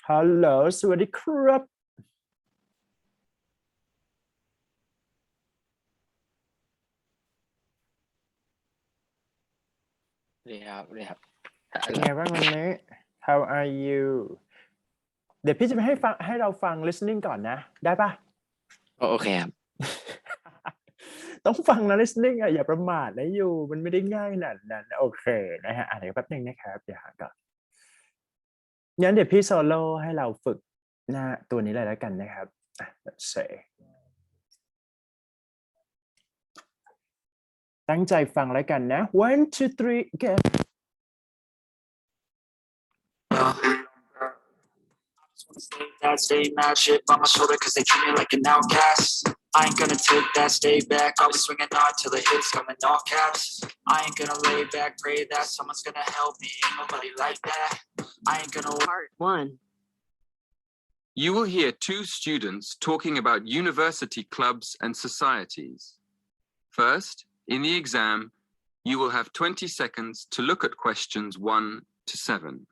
Hello สวัสดีครับเรียบเป็นไงบ้างวันนี้ How are you เดี๋ยวพี่จะไปให้เราฟัง listening ก่อนนะ ได้ปะ โอเคครับ ต้องฟังนะ listening อ่ะอย่าประมาทนะอยู่มันไม่ได้ง่ายขนาดนั้นโอเคนะฮะเดี๋ยวแป๊บนึงนะครับเดี๋ยวหาก่อนงั้นเดี๋ยวพี่โซโล่ให้เราฝึกหน้าตัวนี้เลยแล้วกันนะครับlet's say ตั้งใจฟังแล้วกันนะ one two three go Stay mad shit on my shoulder cause they treat me like an outcast. I ain't gonna take that, stay back. I'll be swinging hard till the hits come in all caps. I ain't gonna lay back, pray that someone's gonna help me. Ain't nobody like that. I ain't gonna. Part 1. You will hear two students talking about university clubs and societies. First, in the exam, you will have 20 seconds to look at questions 1 to 7.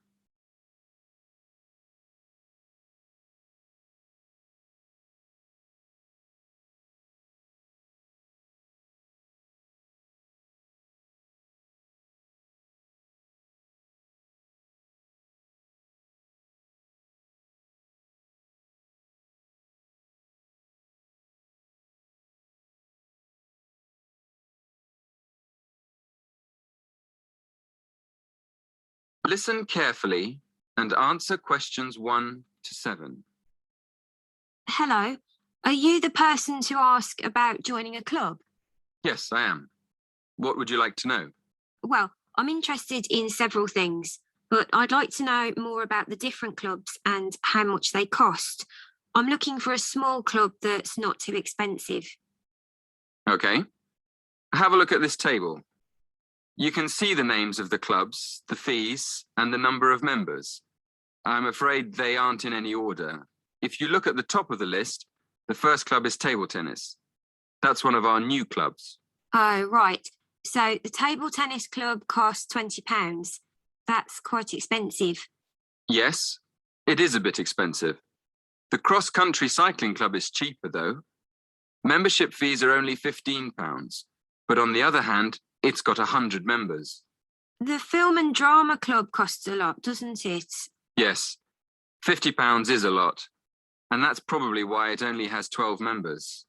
Listen carefully and answer questions 1 to 7. Hello. Are you the person to ask about joining a club? Yes, I am. What would you like to know? Well, I'm interested in several things, but I'd like to know more about the different clubs and how much they cost. I'm looking for a small club that's not too expensive. Okay. Have a look at this table. You can see the names of the clubs, the fees, and the number of members. I'm afraid they aren't in any order. If you look at the top of the list, the first club is table tennis. That's one of our new clubs. Oh, right. So the table tennis club costs £20. That's quite expensive. Yes, it is a bit expensive. The cross-country cycling club is cheaper, though. Membership fees are only £15, but on the other hand, it's got 100 members. The film and drama club costs a lot, doesn't it? Yes, £50 is a lot, and that's probably why it only has 12 members.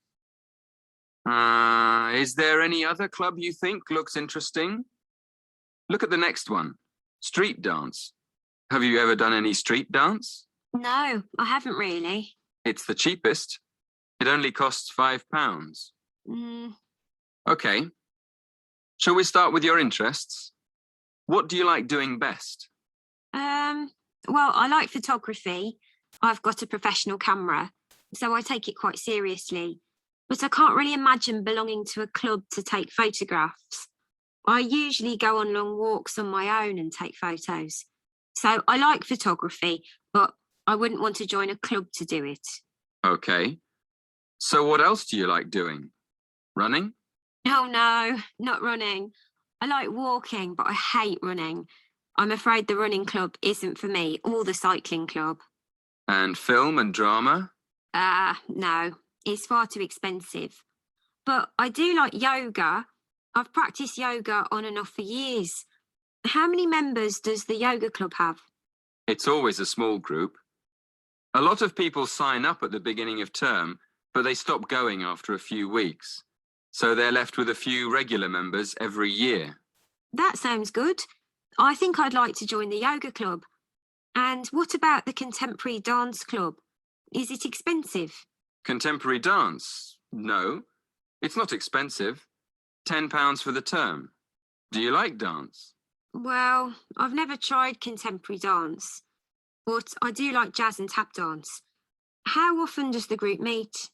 Is there any other club you think looks interesting? Look at the next one, street dance. Have you ever done any street dance? No, I haven't really. It's the cheapest. It only costs £5. Okay. Shall we start with your interests? What do you like doing best? Well, I like photography. I've got a professional camera, so I take it quite seriously. But I can't really imagine belonging to a club to take photographs. I usually go on long walks on my own and take photos. So I like photography, but I wouldn't want to join a club to do it. Okay. So what else do you like doing? Running? Oh, no, not running. I like walking, but I hate running. I'm afraid the running club isn't for me, or the cycling club. And film and drama? No, it's far too expensive. But I do like yoga. I've practiced yoga on and off for years. How many members does the yoga club have? It's always a small group. A lot of people sign up at the beginning of term, but they stop going after a few weeks. So they're left with a few regular members every year. That sounds good. I think I'd like to join the yoga club. And what about the contemporary dance club? Is it expensive? Contemporary dance? No, it's not expensive. £10 for the term. Do you like dance? Well, I've never tried contemporary dance, but I do like jazz and tap dance. How often does the group meet?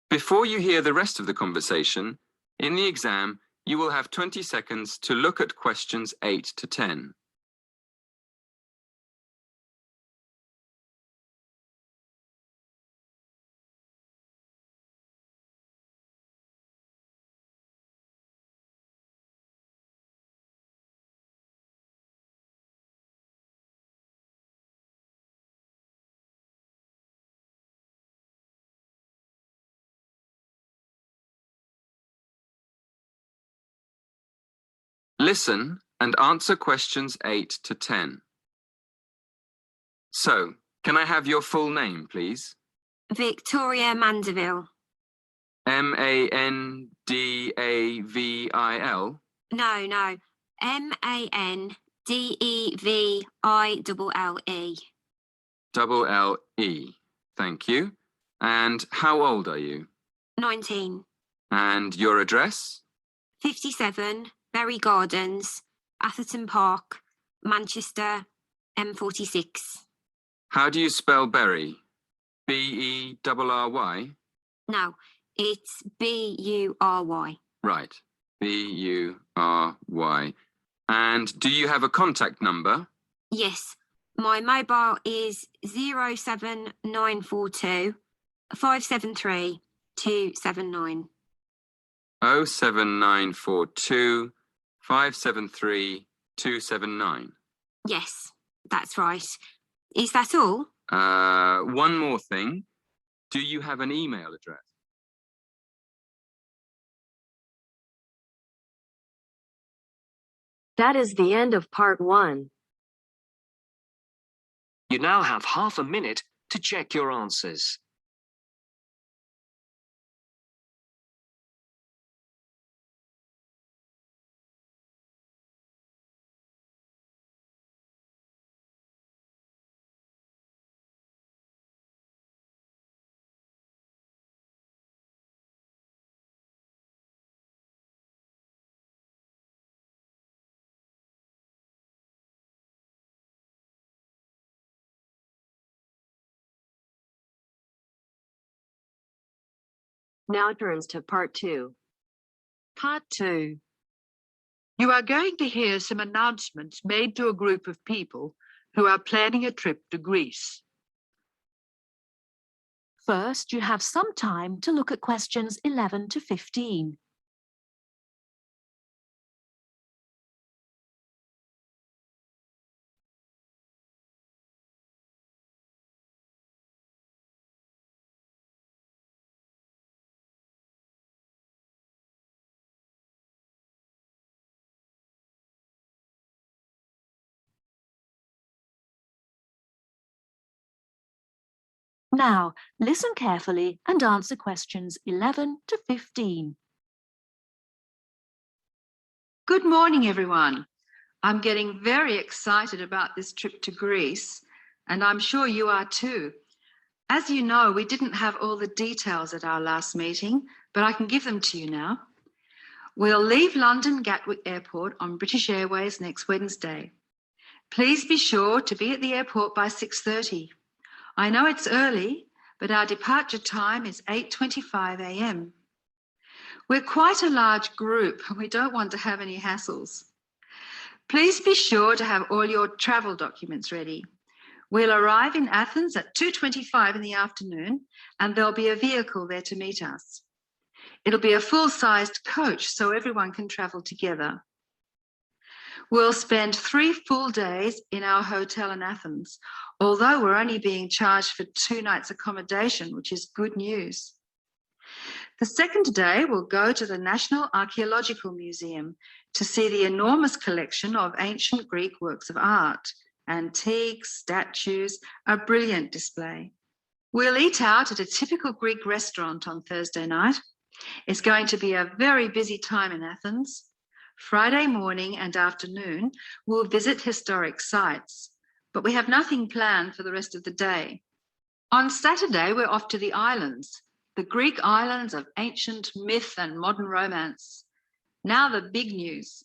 Before you hear the rest of the conversation, in the exam, you will have 20 seconds to look at questions 8 to 10. Listen and answer questions 8 to 10. So, can I have your full name, please? Victoria Mandeville. Mandavil? No. Mandeville. LLE. Thank you. And how old are you? 19. And your address? 57 Berry Gardens, Atherton Park, Manchester, M46. How do you spell Berry? B-E-R-R-Y? No, it's Bury. Right. B-U-R-Y. And do you have a contact number? Yes, my mobile is 07942 573 279. 07942 573 279. Yes, that's right. Is that all? One more thing. Do you have an email address? That is the end of part 1. You now have half a minute to check your answers. Now turns to part 2. Part 2. You are going to hear some announcements made to a group of people who are planning a trip to Greece. First, you have some time to look at questions 11 to 15. Now, listen carefully and answer questions 11 to 15. Good morning, everyone. I'm getting very excited about this trip to Greece, and I'm sure you are too. As you know, we didn't have all the details at our last meeting, but I can give them to you now. We'll leave London Gatwick Airport on British Airways next Wednesday. Please be sure to be at the airport by 6:30. I know it's early, but our departure time is 8:25 a.m. We're quite a large group and we don't want to have any hassles. Please be sure to have all your travel documents ready. We'll arrive in Athens at 2:25 in the afternoon and there'll be a vehicle there to meet us. It'll be a full-sized coach so everyone can travel together. We'll spend 3 full days in our hotel in Athens, although we're only being charged for 2 nights accommodation, which is good news. The second day, we'll go to the National Archaeological Museum to see the enormous collection of ancient Greek works of art, antiques, statues, a brilliant display. We'll eat out at a typical Greek restaurant on Thursday night. It's going to be a very busy time in Athens. Friday morning and afternoon, we'll visit historic sites, but we have nothing planned for the rest of the day. On Saturday, we're off to the islands, the Greek islands of ancient myth and modern romance. Now the big news.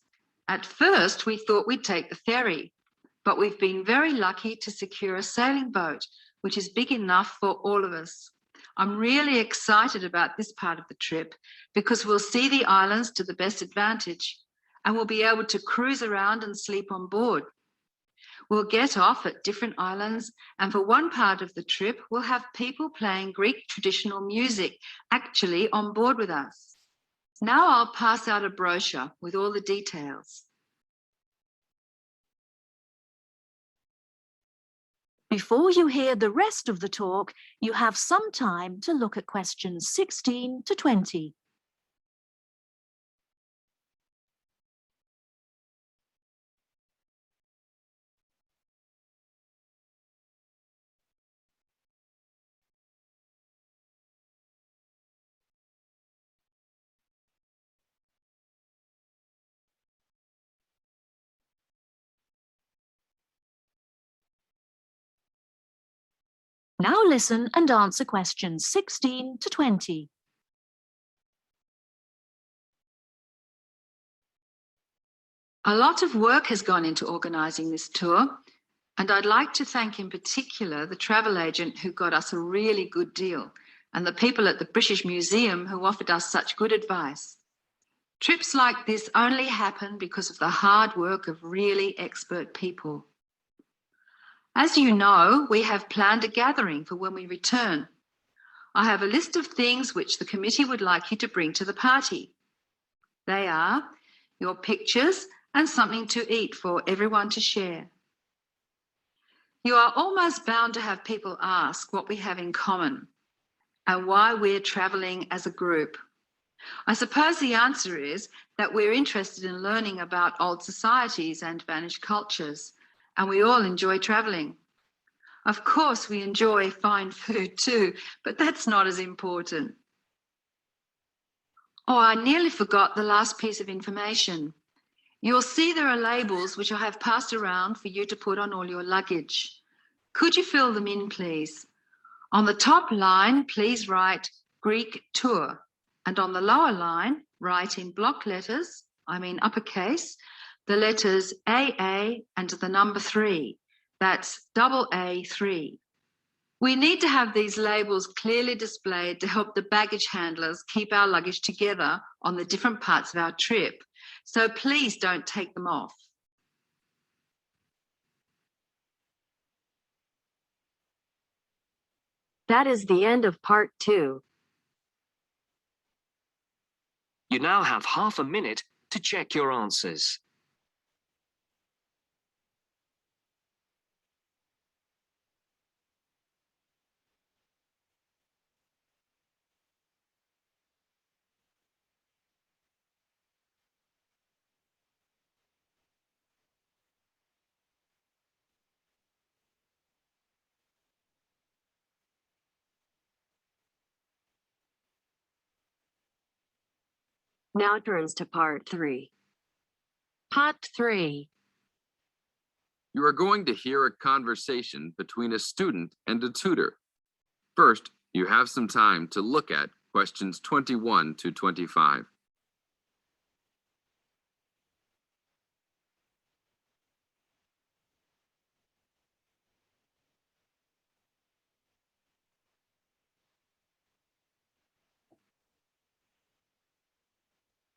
At first, we thought we'd take the ferry, but we've been very lucky to secure a sailing boat, which is big enough for all of us. I'm really excited about this part of the trip because we'll see the islands to the best advantage and we'll be able to cruise around and sleep on board. We'll get off at different islands, and for one part of the trip, we'll have people playing Greek traditional music actually on board with us. Now I'll pass out a brochure with all the details. Before you hear the rest of the talk, you have some time to look at questions 16 to 20. Now listen and answer questions 16 to 20. A lot of work has gone into organising this tour, and I'd like to thank in particular the travel agent who got us a really good deal, and the people at the British Museum who offered us such good advice. Trips like this only happen because of the hard work of really expert people. As you know, we have planned a gathering for when we return. I have a list of things which the committee would like you to bring to the party. They are your pictures and something to eat for everyone to share. You are almost bound to have people ask what we have in common and why we're travelling as a group. I suppose the answer is that we're interested in learning about old societies and vanished cultures, and we all enjoy travelling. Of course, we enjoy fine food too, but that's not as important. Oh, I nearly forgot the last piece of information. You'll see there are labels which I have passed around for you to put on all your luggage. Could you fill them in, please? On the top line, please write Greek tour. And on the lower line, write in block letters, I mean uppercase, the letters AA and the number 3. That's AA3. We need to have these labels clearly displayed to help the baggage handlers keep our luggage together on the different parts of our trip. So please don't take them off. That is the end of part 2. You now have half a minute to check your answers. Now turns to part 3. Part 3. You are going to hear a conversation between a student and a tutor. First, you have some time to look at questions 21 to 25.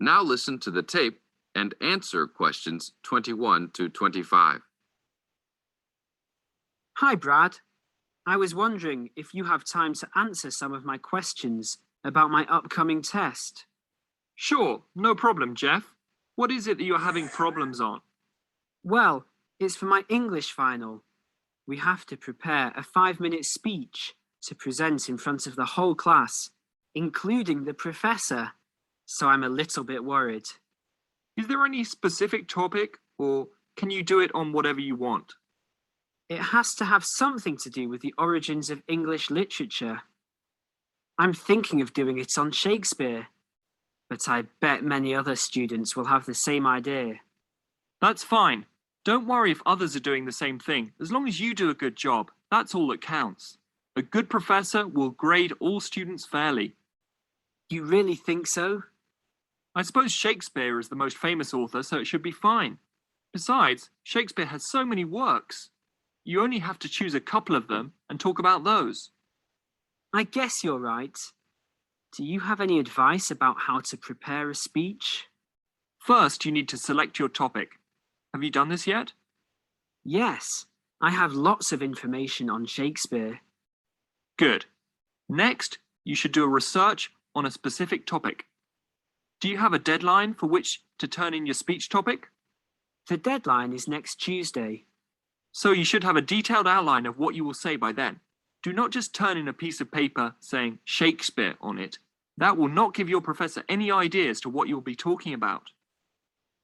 Now listen to the tape and answer questions 21 to 25. Hi, Brad. I was wondering if you have time to answer some of my questions about my upcoming test. Sure, no problem, Jeff. What is it that you're having problems on? Well, it's for my English final. We have to prepare a 5-minute speech to present in front of the whole class, including the professor. So I'm a little bit worried. Is there any specific topic, or can you do it on whatever you want? It has to have something to do with the origins of English literature. I'm thinking of doing it on Shakespeare, but I bet many other students will have the same idea. That's fine. Don't worry if others are doing the same thing. As long as you do a good job, that's all that counts. A good professor will grade all students fairly. You really think so? I suppose Shakespeare is the most famous author, so it should be fine. Besides, Shakespeare has so many works. You only have to choose a couple of them and talk about those. I guess you're right. Do you have any advice about how to prepare a speech? First, you need to select your topic. Have you done this yet? Yes, I have lots of information on Shakespeare. Good. Next, you should do a research on a specific topic. Do you have a deadline for which to turn in your speech topic? The deadline is next Tuesday. So you should have a detailed outline of what you will say by then. Do not just turn in a piece of paper saying Shakespeare on it. That will not give your professor any idea as to what you'll be talking about.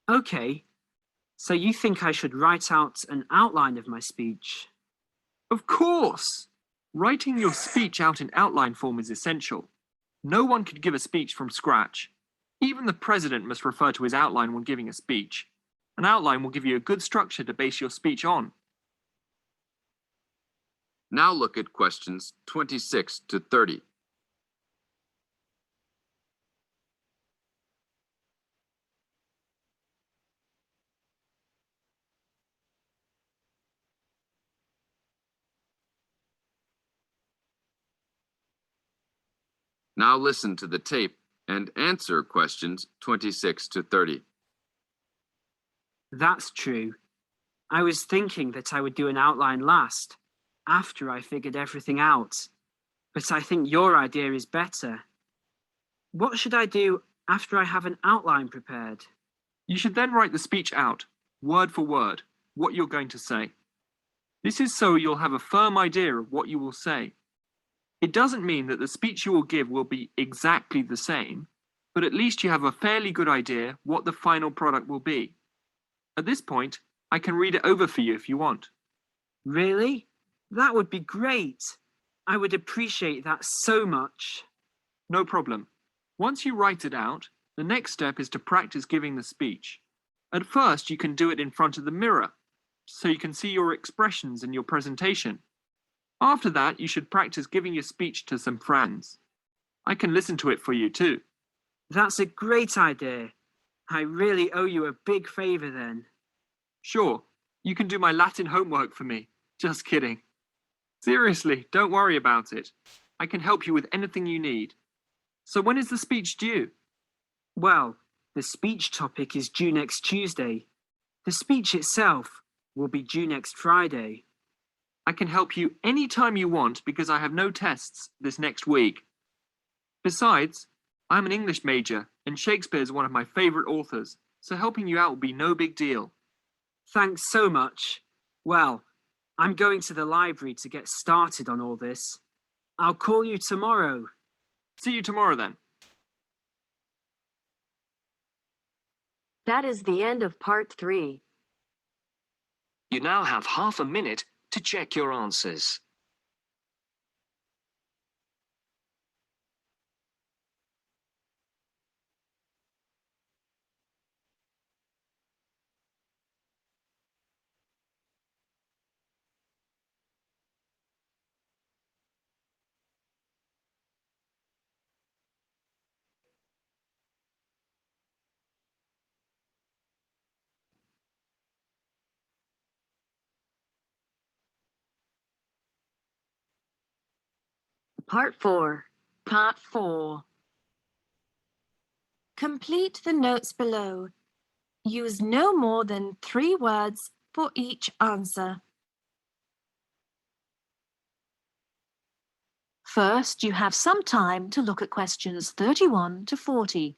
Okay, so you think I should write out an outline of my speech? Of course! Writing your speech out in outline form is essential. No one could give a speech from scratch. Even the president must refer to his outline when giving a speech. An outline will give you a good structure to base your speech on. Now look at questions 26 to 30. Now listen to the tape and answer questions 26 to 30. That's true. I was thinking that I would do an outline last, after I figured everything out. But I think your idea is better. What should I do after I have an outline prepared? You should then write the speech out, word for word, what you're going to say. This is so you'll have a firm idea of what you will say. It doesn't mean that the speech you will give will be exactly the same, but at least you have a fairly good idea what the final product will be. At this point, I can read it over for you if you want. Really? That would be great. I would appreciate that so much. No problem. Once you write it out, the next step is to practice giving the speech. At first, you can do it in front of the mirror, so you can see your expressions in your presentation. After that, you should practice giving your speech to some friends. I can listen to it for you too. That's a great idea. I really owe you a big favor then. Sure, you can do my Latin homework for me. Just kidding. Seriously, don't worry about it. I can help you with anything you need. So when is the speech due? Well, the speech topic is due next Tuesday. The speech itself will be due next Friday. I can help you any time you want because I have no tests this next week. Besides, I'm an English major and Shakespeare is one of my favorite authors, so helping you out will be no big deal. Thanks so much. Well, I'm going to the library to get started on all this. I'll call you tomorrow. See you tomorrow then. That is the end of part 3. You now have half a minute to check your answers. Part 4. Part 4. Complete the notes below. Use no more than 3 words for each answer. First, you have some time to look at questions 31 to 40.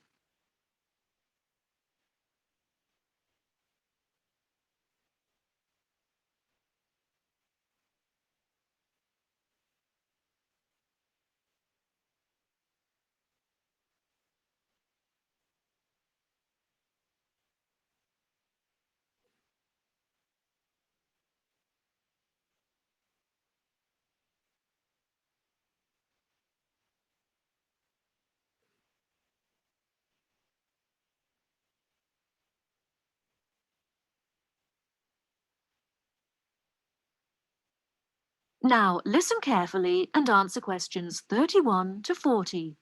Now, listen carefully and answer questions 31 to 40.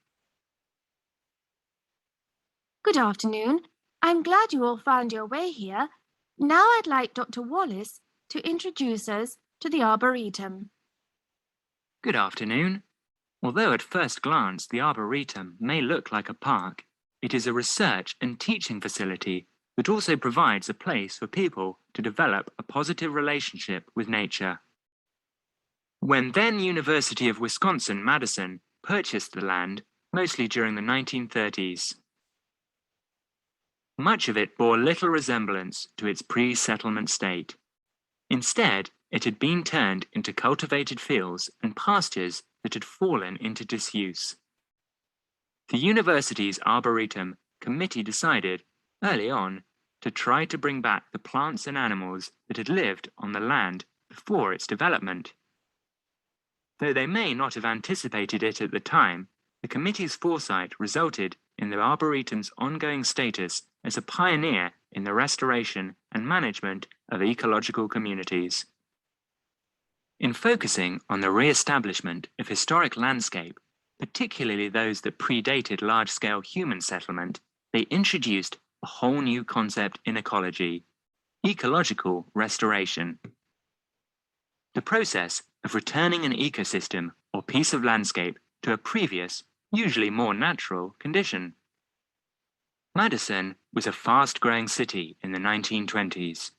Good afternoon. I'm glad you all found your way here. Now I'd like Dr. Wallace to introduce us to the Arboretum. Good afternoon. Although at first glance the Arboretum may look like a park, it is a research and teaching facility that also provides a place for people to develop a positive relationship with nature. When then University of Wisconsin-Madison purchased the land, mostly during the 1930s, much of it bore little resemblance to its pre-settlement state. Instead, it had been turned into cultivated fields and pastures that had fallen into disuse. The university's Arboretum committee decided, early on, to try to bring back the plants and animals that had lived on the land before its development. Though they may not have anticipated it at the time, the committee's foresight resulted in the Arboretum's ongoing status as a pioneer in the restoration and management of ecological communities. In focusing on the re-establishment of historic landscape, particularly those that predated large-scale human settlement, they introduced a whole new concept in ecology: ecological restoration. The process of returning an ecosystem or piece of landscape to a previous, usually more natural, condition. Madison was a fast-growing city in the 1920s.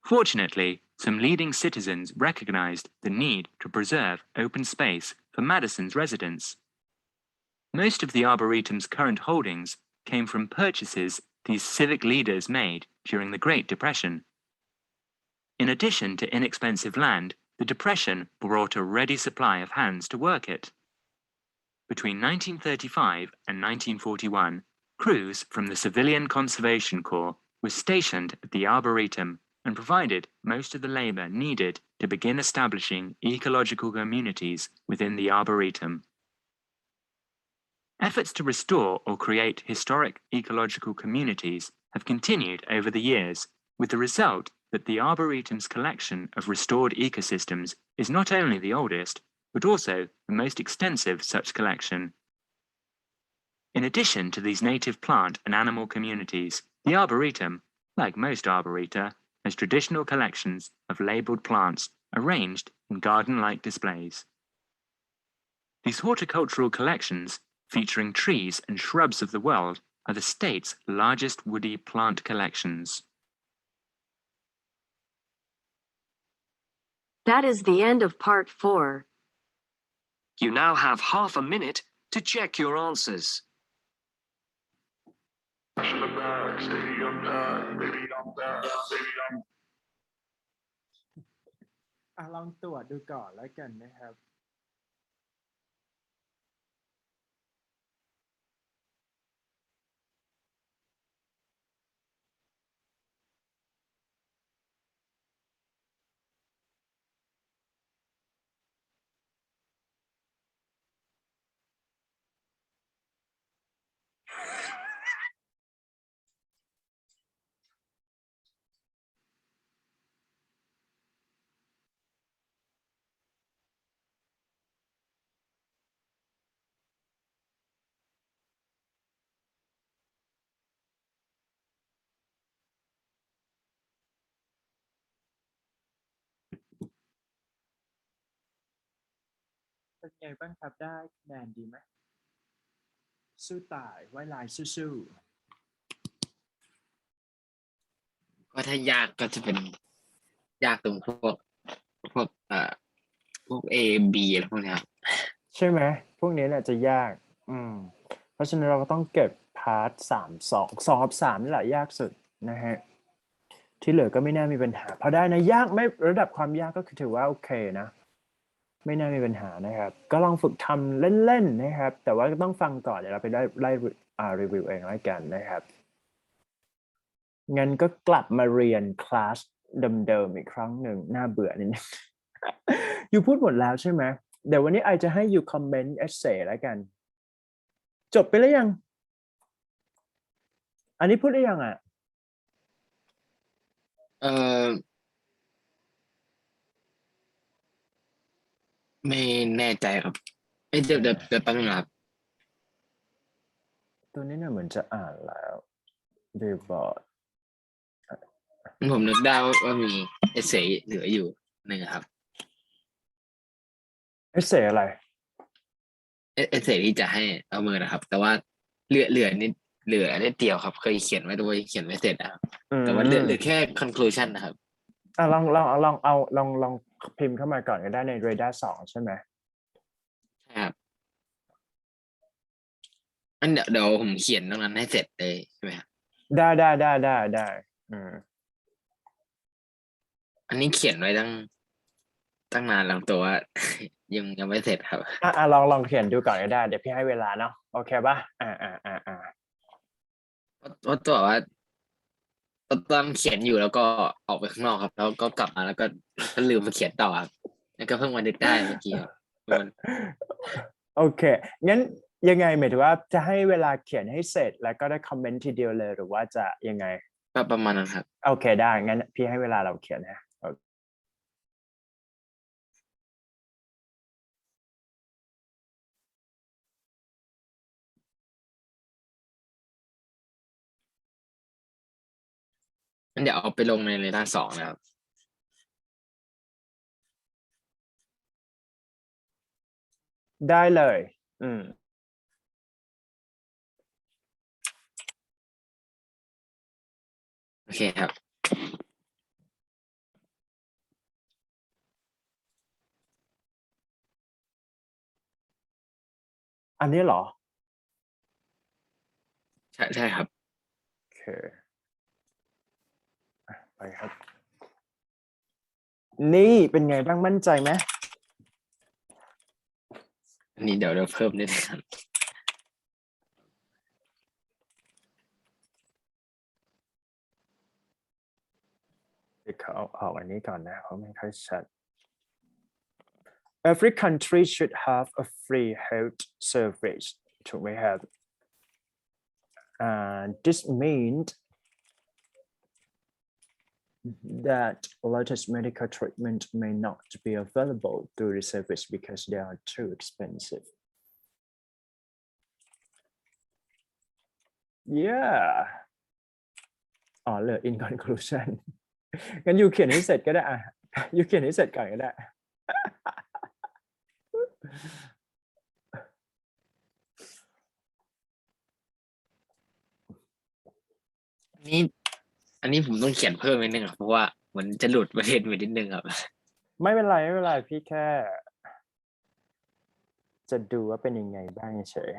Fortunately, some leading citizens recognized the need to preserve open space for Madison's residents. Most of the Arboretum's current holdings came from purchases these civic leaders made during the Great Depression. In addition to inexpensive land, the Depression brought a ready supply of hands to work it. Between 1935 and 1941, crews from the Civilian Conservation Corps were stationed at the Arboretum and provided most of the labor needed to begin establishing ecological communities within the Arboretum. Efforts to restore or create historic ecological communities have continued over the years, with the result that the Arboretum's collection of restored ecosystems is not only the oldest, but also the most extensive such collection. In addition to these native plant and animal communities, the Arboretum, like most arboreta, has traditional collections of labeled plants arranged in garden-like displays. These horticultural collections, featuring trees and shrubs of the world, are the state's largest woody plant collections. That is the end of part 4. You now have half a minute to check your answers. ลองตรวจดูก่อนแล้วกันนะครับ เป็นไงบ้างครับได้คะแนนดีไหมสู้ตายไว้ลายสู้ๆ ก็ถ้ายากก็จะเป็นยากตรงพวกA B อะไรพวกนี้ครับใช่ไหมพวกนี้แหละจะยากเพราะฉะนั้นเราก็ต้องเก็บพาร์ท2 กับ 3นี่แหละยากสุดนะฮะที่เหลือก็ไม่น่ามีปัญหาพอได้นะยากไม่ระดับความยากก็คือถือว่าโอเคนะไม่น่ามีปัญหานะครับก็ลองฝึกทำเล่นๆนะครับแต่ว่าก็ต้องฟังก่อนเดี๋ยวเราไปไล่รีวิวเองแล้วกันนะครับงั้นก็กลับมาเรียนคลาสเดิมๆอีกครั้งหนึ่งน่าเบื่อนิดนึง อยู่พูดหมดแล้วใช่ไหมเดี๋ยววันนี้ไอจะให้อยู่คอมเมนต์เอเซ่แล้วกันจบไปแล้วยังอันนี้พูดได้ยังอ่ะไม่แน่ใจครับเดี๋ยวแป๊บนึงครับตัวนี้เนี่ยเหมือนจะอ่านแล้วบิลบอร์ดผมนึกได้ว่ามีเอเซเหลืออยู่หนึ่งครับเอเซ่อะไรเอเซที่จะให้เอามือนะครับ แต่ว่าเหลือนิดเดียวครับเคยเขียนไว้ด้วยเขียนไม่เสร็จนะครับแต่ว่าเหลือแค่ conclusion นะครับลองพิมพ์เข้ามาก่อนก็ได้ใน Radar 2ใช่ไหมครับอันเดี๋ยวผมเขียนตรงนั้นให้เสร็จเลยใช่ไหมครับได้อันนี้เขียนไว้ตั้งนานแล้วตัวว่ายังไม่เสร็จครับลองเขียนดูก่อนก็ได้เดี๋ยวพี่ให้เวลาเนาะโอเคป่ะเพราะตัวว่าตอนเขียนอยู่แล้วก็ออกไปข้างนอกครับแล้วก็กลับมาแล้วก็ลืมมาเขียนต่อครับแล้วก็เพิ่งมานึกได้เมื่อกี้ครับโอเคงั้นยังไงหมายถึงว่าจะให้เวลาเขียนให้เสร็จแล้วก็ได้คอมเมนต์ทีเดียวเลยหรือว่าจะยังไงประมาณนั้นครับโอเคได้งั้นพี่ให้เวลาเราเขียนนะ เดี๋ยวเอาไปลงในหน้า2นะครับ ได้เลย โอเคครับ อันนี้เหรอ ใช่ครับ โอเคไปครับ นี่เป็นไงบ้างมั่นใจไหม อันนี้เดี๋ยวเพิ่มนิดนึงครับ เดี๋ยวเขาออกอันนี้ก่อนนะเพราะไม่ค่อยชัด Every country should have a free health service ถูกไหมครับ This means that latest medical treatment may not be available through the service because they are too expensive. Yeah. อ๋อเหลือ in conclusion งั้นยูเขียนให้เสร็จก็ได้อ่ะยูเขียนให้เสร็จก่อนก็ได้ อันนี้ผมต้องเขียนเพิ่มนิดนึงครับเพราะว่ามันจะหลุดประเด็นไปนิดนึงครับ ไม่เป็นไรไม่เป็นไรพี่แค่ จะดูว่าเป็นยังไงบ้างเฉย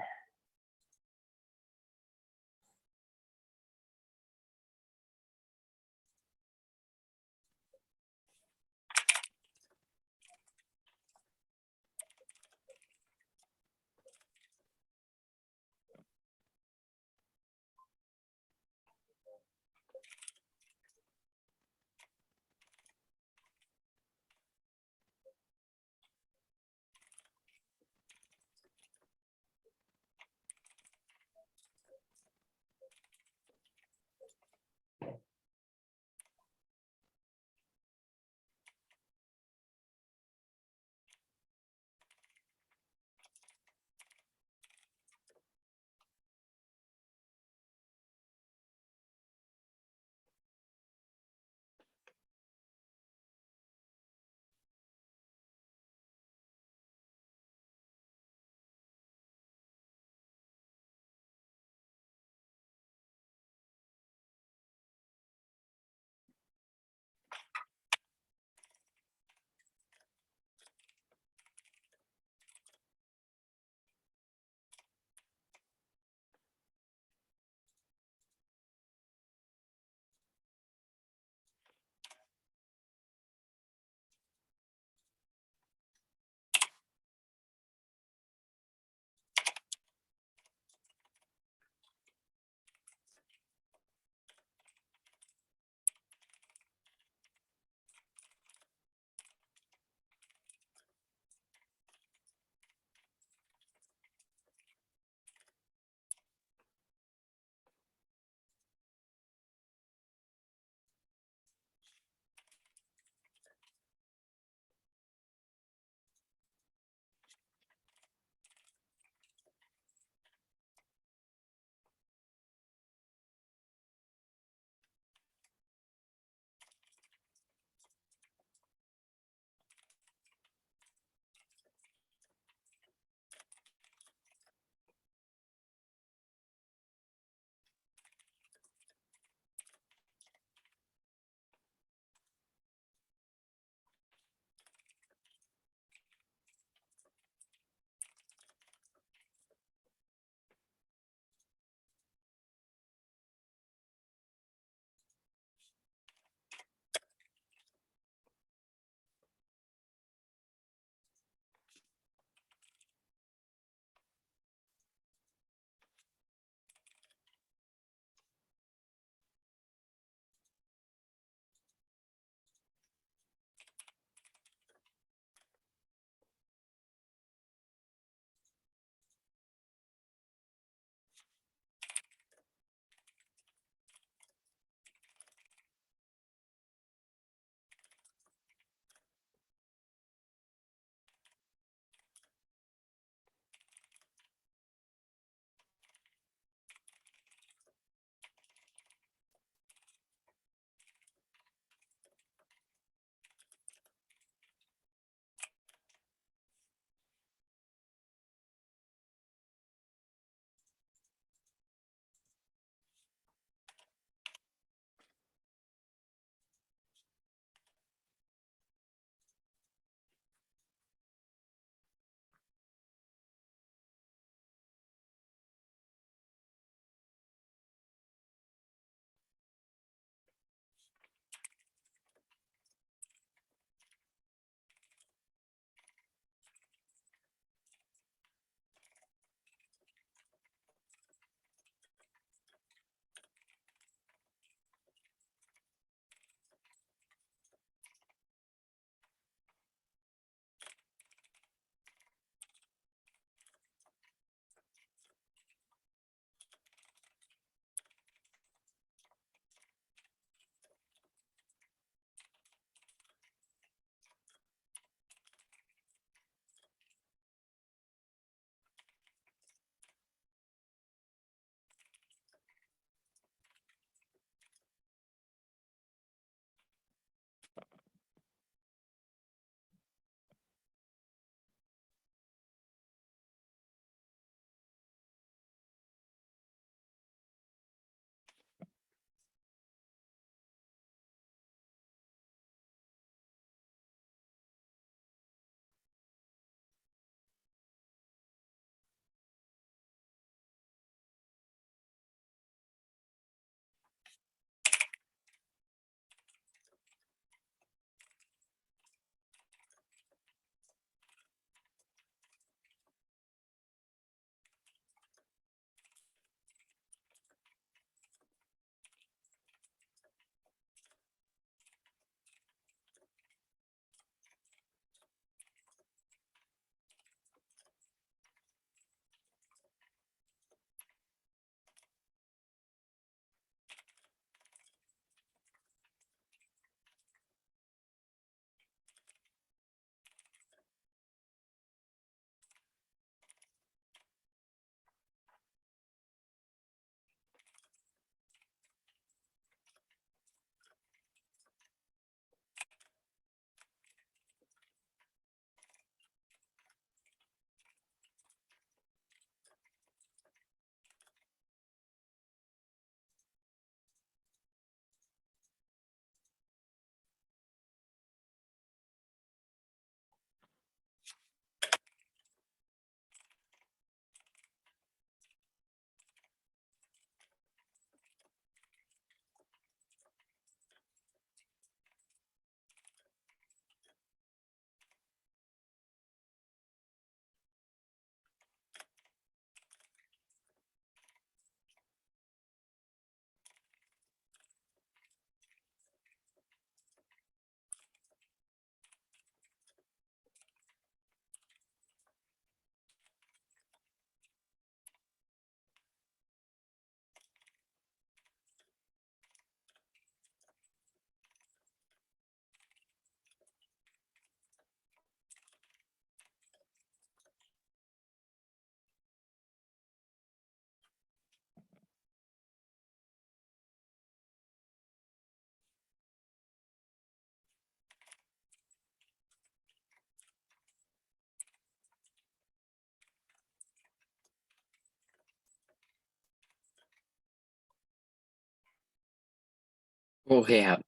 โอเคครับ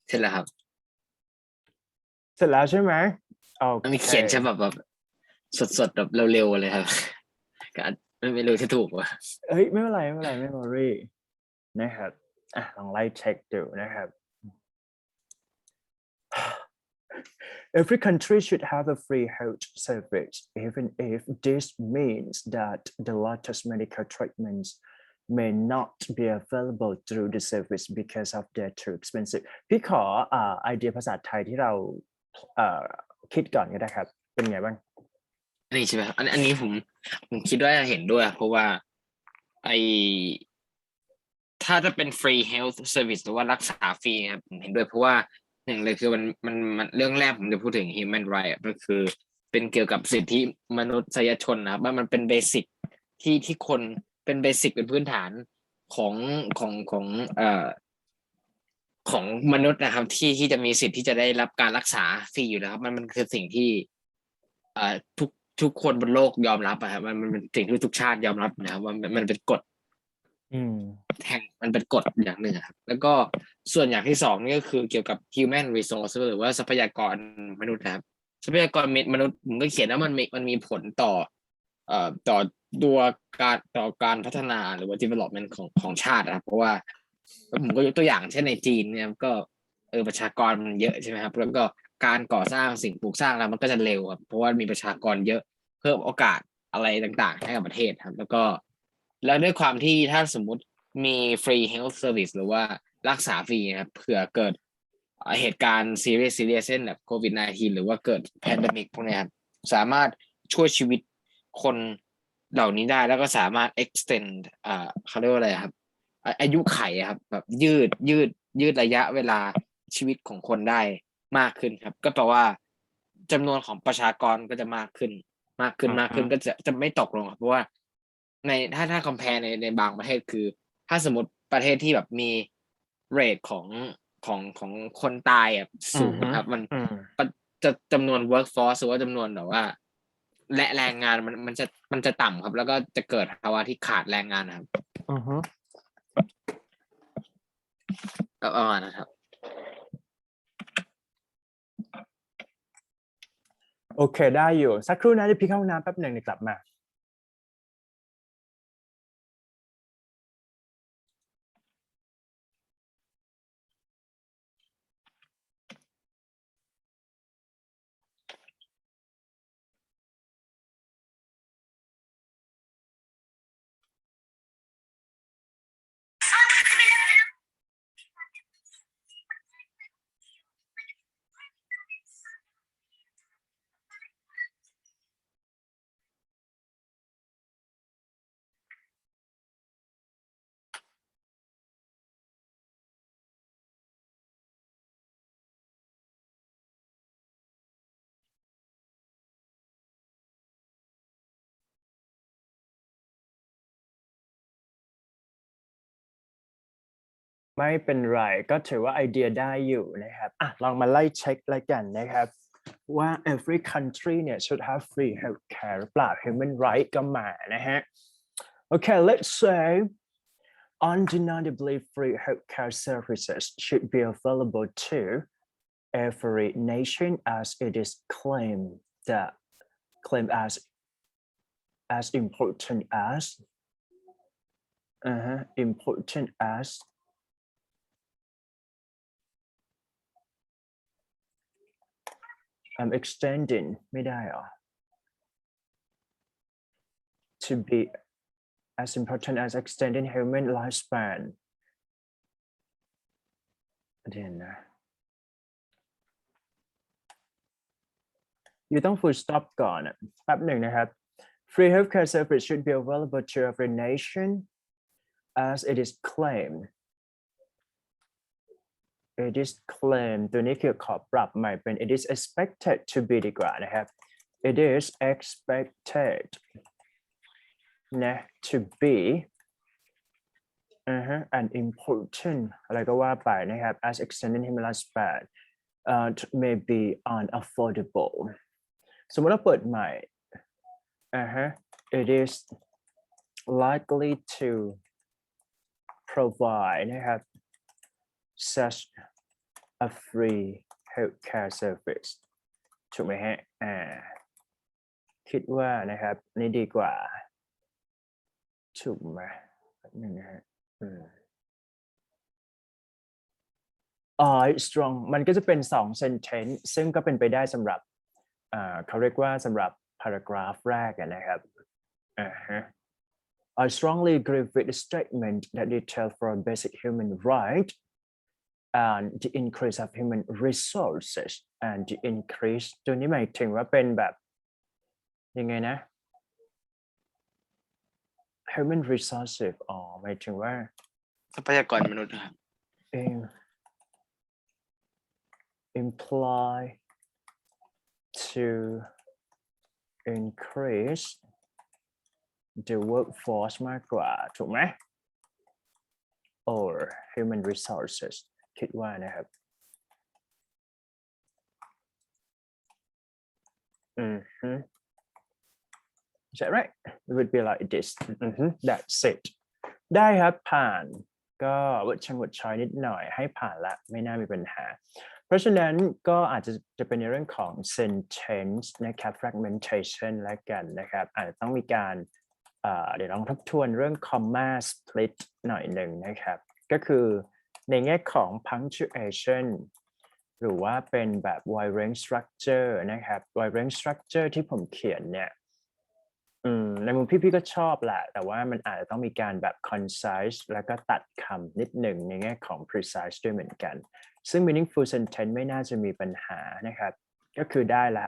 เสร็จแล้วครับ เสร็จแล้วใช่ไหมโอ มันมี เค เขียนฉบับแบบสดๆแบบเร็วๆเลยครับก็ไม่รู้จะถูกว่า เฮ้ยไม่เป็นไรไม่วอรี่นะครับลองไล่เช็คดูนะครับ Every country should have a free health service, even if this means that the latest medical treatments may not be available through the service because of they're too expensive. พี่ขอไอเดียภาษาไทยที่เราคิดก่อนก็ได้ครับเป็นไงบ้าง อันนี้ใช่ไหมครับอันนี้ผมคิดว่าเห็นด้วยเพราะว่าไอถ้าจะเป็น free health service หรือว่ารักษาฟรีครับผมเห็นด้วยเพราะว่าหนึ่งเลยคือมันเรื่องแรกผมจะพูดถึง human right ก็คือเป็นเกี่ยวกับสิทธิมนุษยชนนะครับว่ามันเป็นเบสิกที่คนเป็นเบสิกเป็นพื้นฐานของของมนุษย์นะครับที่จะมีสิทธิ์ที่จะได้รับการรักษาฟรีอยู่แล้วครับมันคือสิ่งที่ทุกคนบนโลกยอมรับอะครับมันเป็นสิ่งที่ทุกชาติยอมรับนะครับว่ามันเป็นกฎมันเป็นกฎอย่างหนึ่งครับแล้วก็ส่วนอย่างที่สองนี่ก็คือเกี่ยวกับ human resource หรือว่าทรัพยากรมนุษย์นะครับทรัพยากรมนุษย์ผมก็เขียนว่ามันมีผลต่อตัวการพัฒนาหรือว่า development ของชาตินะครับเพราะว่าผมก็ยกตัวอย่างเช่นในจีนเนี่ยก็ประชากรมันเยอะใช่ไหมครับแล้วก็การก่อสร้างสิ่งปลูกสร้างแล้วมันก็จะเร็วครับเพราะว่ามีประชากรเยอะเพิ่มโอกาสอะไรต่างๆให้กับประเทศครับแล้วด้วยความที่ถ้าสมมุติมี free health service หรือว่ารักษาฟรีครับเผื่อเกิดเหตุการณ์ซีเรียสเช่นแบบโควิด -19 หรือว่าเกิดแพนเดมิกพวกนี้ครับสามารถช่วยชีวิตคนเหล่านี้ได้แล้วก็สามารถ extend เขาเรียกว่าอะไรครับอายุไขครับแบบยืดระยะเวลาชีวิตของคนได้มากขึ้นครับก็แปลว่าจำนวนของประชากรก็จะมากขึ้นก็จะไม่ตกลงครับเพราะว่าในถ้า compare ในบางประเทศคือถ้าสมมติประเทศที่แบบมีเรทของคนตายสูงครับมันจะจำนวน workforce หรือว่าจำนวนแบบว่าและแรงงานมันจะต่ำครับแล้วก็จะเกิดภาวะที่ขาดแรงงานครับประมาณนะครับโอเคได้อยู่สักครู่นะเดี๋ยวพี่เข้าห้องน้ำแป๊บหนึ่งเดี๋ยวกลับมา ไม่เป็นไรก็ถือว่าไอเดียได้อยู่นะครับลองมาไล่เช็คแล้วกันนะครับว่า every country เนี่ย should have free healthcare หรือเปล่า human right ก็มานะฮะ Okay let's say undeniably free healthcare services should be available to every nation as it is claimed as important as extending ไม่ได้หรอ to be as important as extending human lifespan เดี๋ยวนะอยู่ต้อง full stop ก่อนแป๊บหนึ่งนะครับ free healthcare service should be available to every nation as it is claimed ตัวนี้คือขอปรับใหม่เป็น it is expected to be ดีกว่านะครับ it is expected นะ to be an important อะไรก็ว่าไปนะครับ as extending human lifespan may be unaffordable สมมติเราเปิดใหม่ it is likely to provide นะครับ such a free healthcare service ถูกไหมฮะคิดว่านะครับนี่ดีกว่าถูกไหมหนึ่งนะฮะstrong มันก็จะเป็น2 sentence ซึ่งก็เป็นไปได้สำหรับเขาเรียกว่าสำหรับ paragraph แรกนะครับI strongly agree with the statement that detail for basic human right and the increase of human resources and the increase ตัวนี้หมายถึงว่าเป็นแบบยังไงนะ human resources หมายถึงว่าทรัพยากรมนุษย์ครับ imply to increase the workforce มากกว่าถูกไหม or human resources คิดว่านะครับ Is that right? It would be like this. That's it. ได้ครับผ่านก็วัดชอยนิดหน่อยให้ผ่านละไม่น่ามีปัญหาเพราะฉะนั้นก็อาจจะเป็นในเรื่องของ sentence นะครับ fragmentation และกันนะครับอาจจะต้องมีการเดี๋ยวลองทบทวนเรื่อง comma split หน่อยหนึ่งนะครับก็คือในแง่ของ punctuation หรือว่าเป็นแบบ wide range structure นะครับ wide range structure ที่ผมเขียนเนี่ยในมุมพี่ก็ชอบแหละแต่ว่ามันอาจจะต้องมีการแบบ concise แล้วก็ตัดคำนิดหนึ่งในแง่ของ precise ด้วยเหมือนกันซึ่ง meaningful sentence ไม่น่าจะมีปัญหานะครับก็คือได้ละ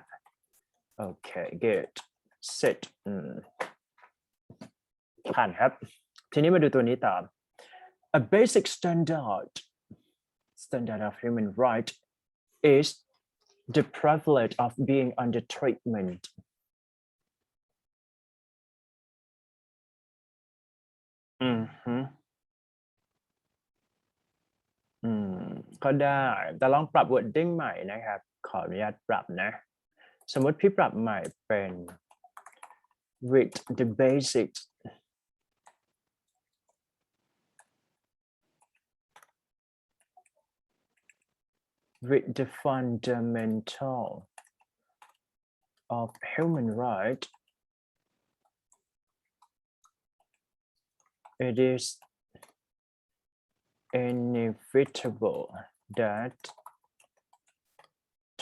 โอเค good set ผ่านครับทีนี้มาดูตัวนี้ต่อ a basic standard of human right is the privilege of being under treatmentก็ได้แต่ลองปรับ wording ใหม่นะครับขออนุญาตปรับนะสมมติพี่ปรับใหม่เป็น with the basics with the fundamental of human right it is inevitable that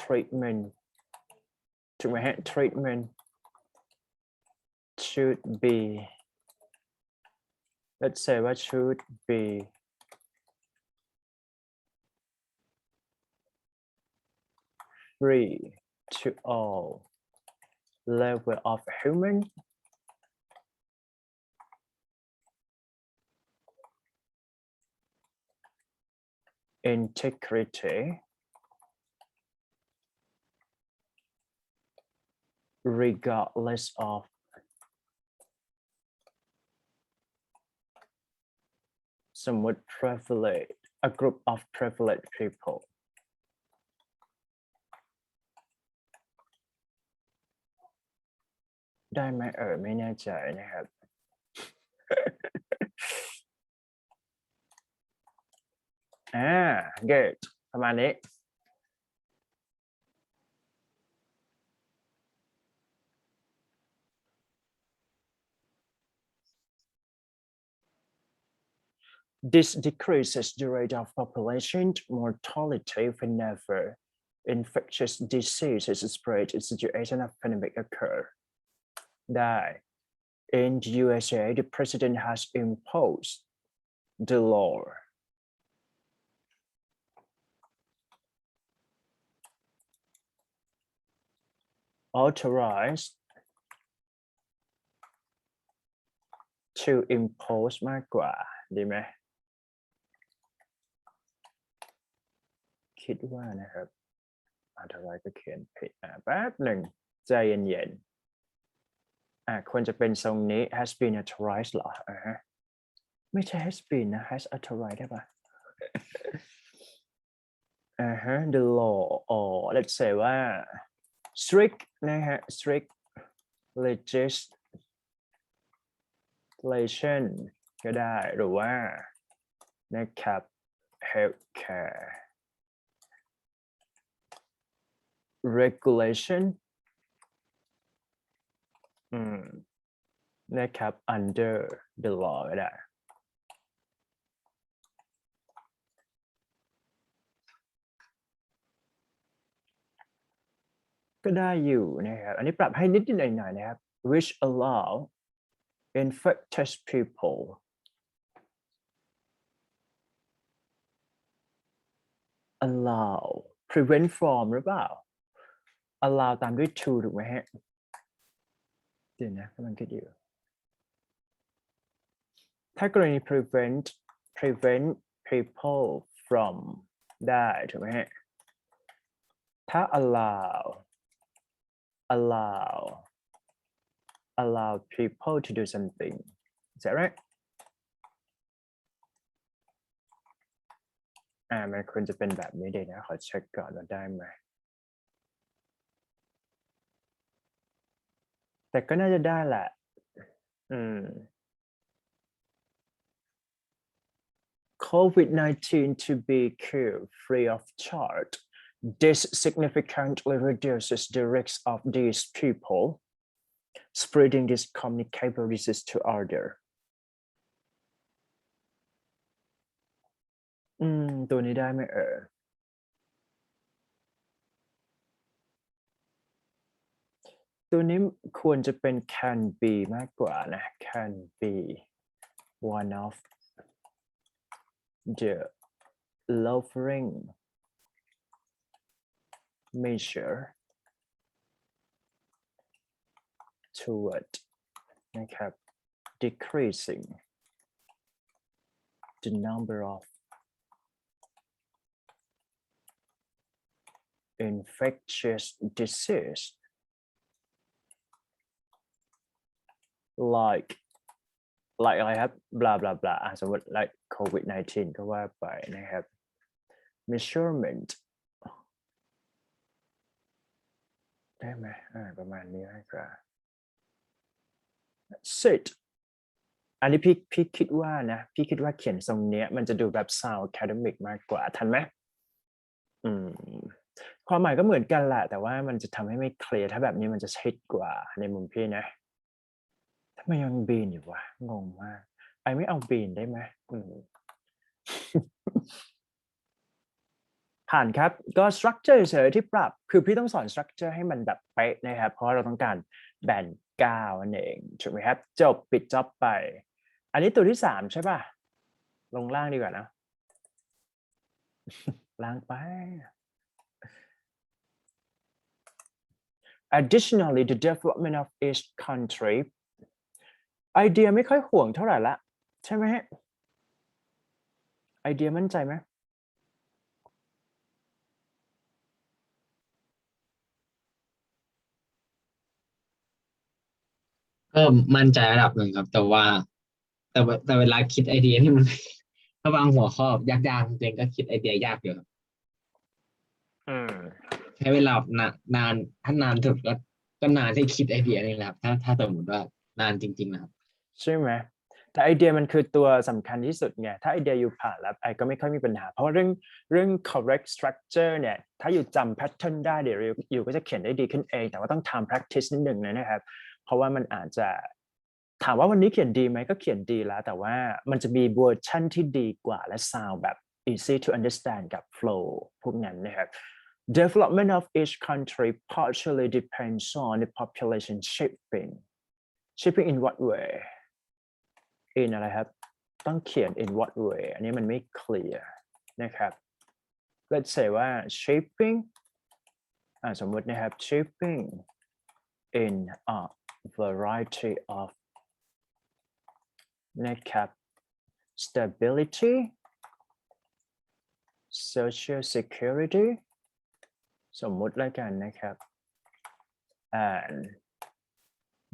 treatment should be let's say what should be free to all level of human integrity regardless of somewhat privilege a group of privileged peopleได้ไหมไม่แน่ใจนะครับ good ประมาณนี้ This decreases the rate of population mortality whenever infectious diseases spread in situation of pandemic occur. That in the USA, the president has imposed the law authorized to impose มากกว่าดีไหมคิดว่านะครับauthorized ก็เขียนผิดแป๊บหนึ่งใจเย็นๆควรจะเป็นทรงนี้ has been authorized เหรอไม่ใช่ has been นะ has authorized ได้ปะthe law or let's say ว่า strict นะฮะ strict legislation ก็ได้หรือว่านะครับ healthcare regulation นะครับ under the law ก็ได้ก็ได้อยู่นะครับอันนี้ปรับให้นิดหน่อยนะครับ which allow infectious people allow prevent from หรือเปล่า allow ตามด้วย to ถูกไหมฮะเดี๋ยวนะกำลังคิดอยู่ถ้ากรณี prevent people from ได้ถูกไหมฮะถ้า allow people to do something is that right มันควรจะเป็นแบบนี้เดี๋ยวนะขอเช็คก่อนว่าได้ไหมแต่ก็น่าจะได้แหละCOVID-19 to be cured free of charge. This significantly reduces the risk of these people spreading this communicable disease to others. ตัวนี้ได้ไหมตัวนี้ควรจะเป็น can be มากกว่านะ can be one of the lowering measure toward นะครับ decreasing the number of infectious disease like อะไรครับ blah blah blah สมมติ like COVID-19 ก็ว่าไปนะครับ measurement ได้ไหมประมาณนี้ครับ sit อันนี้พี่คิดว่านะพี่คิดว่าเขียนทรงเนี้ยมันจะดูแบบ sound academic มากกว่าทันไหมความหมายก็เหมือนกันแหละแต่ว่ามันจะทำให้ไม่เคลียร์ถ้าแบบนี้มันจะชิดกว่าในมุมพี่นะทำไมยังบีนอยู่วะงงมากไอไม่เอาบีนได้ไหมผ่านครับก็ structure เฉยที่ปรับคือพี่ต้องสอน structure ให้มันแบบเป๊ะนะครับเพราะเราต้องการแบน9นั่นเองถูกไหมครับจบปิดจ็อบไปอันนี้ตัวที่3ใช่ป่ะลงล่างดีกว่านะล่างไป Additionally, the development of each country ไอเดียไม่ค่อยห่วงเท่าไหร่ละใช่ไหมฮะไอเดียมั่นใจไหมก็มั่นใจระดับหนึ่งครับแต่เวลาคิดไอเดียที่มัน ถ้าวางหัวข้อยากๆจริงๆก็คิดไอเดียยากอยู่ครับใช้เวลานานถ้านานสุดก็นานที่คิดไอเดียนี่แหละครับถ้าสมมติว่านานจริงๆนะครับใช่ไหมแต่ไอเดียมันคือตัวสำคัญที่สุดไงถ้าไอเดียอยู่ผ่านแล้วไอก็ไม่ค่อยมีปัญหาเพราะเรื่อง correct structure เนี่ยถ้าอยู่จำ pattern ได้เดี๋ยวอยู่ก็จะเขียนได้ดีขึ้นเองแต่ว่าต้องทำ practice นิดหนึ่งนะครับเพราะว่ามันอาจจะถามว่าวันนี้เขียนดีไหมก็เขียนดีแล้วแต่ว่ามันจะมีเวอร์ชันที่ดีกว่าและ sound แบบ easy to understand กับ flow พวกนั้นนะครับ Development of each country partially depends on the population shaping in what way in อะไรครับต้องเขียน in what way อันนี้มันไม่ clear นะครับ let's say ว่า shaping สมมตินะครับ shaping in a variety of นะครับ stability social security สมมุติแล้วกันนะครับ and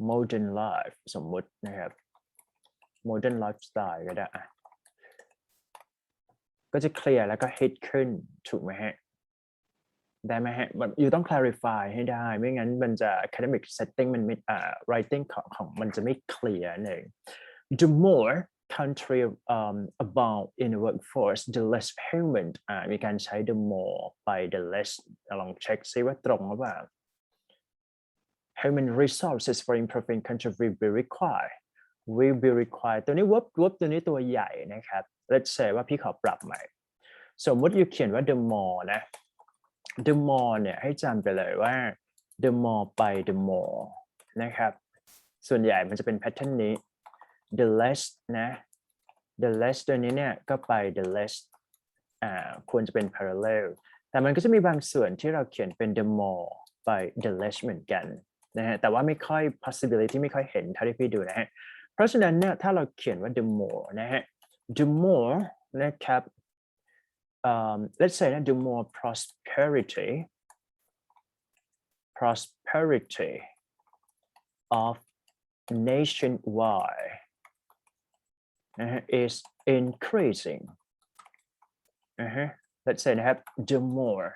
modern life สมมุตินะครับ modern lifestyle ก็ได้ก็จะเคลียร์แล้วก็ hit ขึ้นถูกไหมฮะได้ไหมฮะแบบอยู่ต้อง clarify ให้ได้ไม่งั้นมันจะ academic setting มันไม่writing ของมันจะไม่ clear เอง the more country about in the workforce the less human มีการใช้ the more ไป the less ลองเช็คซิว่าตรงหรือเปล่า human resources for improving country will be required ตัวนี้ verb ตัวนี้ตัวใหญ่นะครับ let's say ว่าพี่ขอปรับใหม่สมมติอยู่เขียนว่า the more นะ the more เนี่ยให้จำไปเลยว่า the more ไป the more นะครับส่วนใหญ่มันจะเป็น pattern นี้ the less นะ the less ตัวนี้เนี่ยก็ไป the less ควรจะเป็น parallel แต่มันก็จะมีบางส่วนที่เราเขียนเป็น the more ไป the less เหมือนกันนะฮะแต่ว่าไม่ค่อย possibility ไม่ค่อยเห็นเท่าที่พี่ดูนะฮะเพราะฉะนั้นเนี่ยถ้าเราเขียนว่า the more นะฮะ the more นะครับ let's say นะ the more prosperity of nationwide is increasing let's say นะครับ the more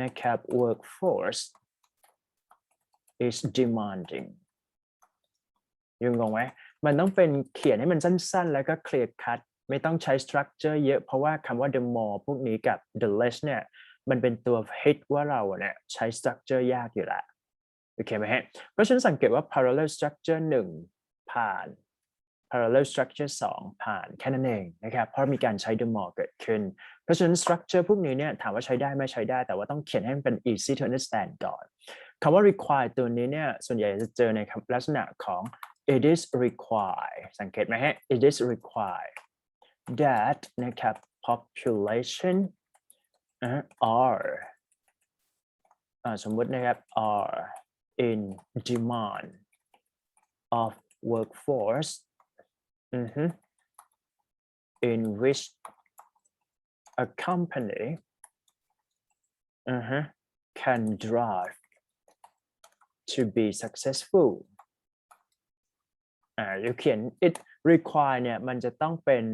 นะครับ workforce is demanding ยังงงไหมมันต้องเป็นเขียนให้มันสั้นๆแล้วก็ clear cut ไม่ต้องใช้ structure เยอะเพราะว่าคำว่า the more พวกนี้กับ the less เนี่ยมันเป็นตัว hit ว่าเราเนี่ยใช้ structure ยากอยู่แล้วโอเคไหมฮะเพราะฉะนั้นสังเกตว่า parallel structure 1ผ่าน parallel structure 2ผ่านแค่นั้นเองนะครับเพราะมีการใช้ the more เกิดขึ้นเพราะฉะนั้น structure พวกนี้เนี่ยถามว่าใช้ได้ไหมใช้ได้แต่ว่าต้องเขียนให้มันเป็น easy to understand ก่อนคำว่า require ตัวนี้เนี่ยส่วนใหญ่จะเจอในลักษณะของ it is required สังเกตไหมฮะ it is required that นะครับ population are สมมุตินะครับ are in demand of workforce in which a company can drive to be successful you เขียน it require เนี่ยมันจะต้องเป็น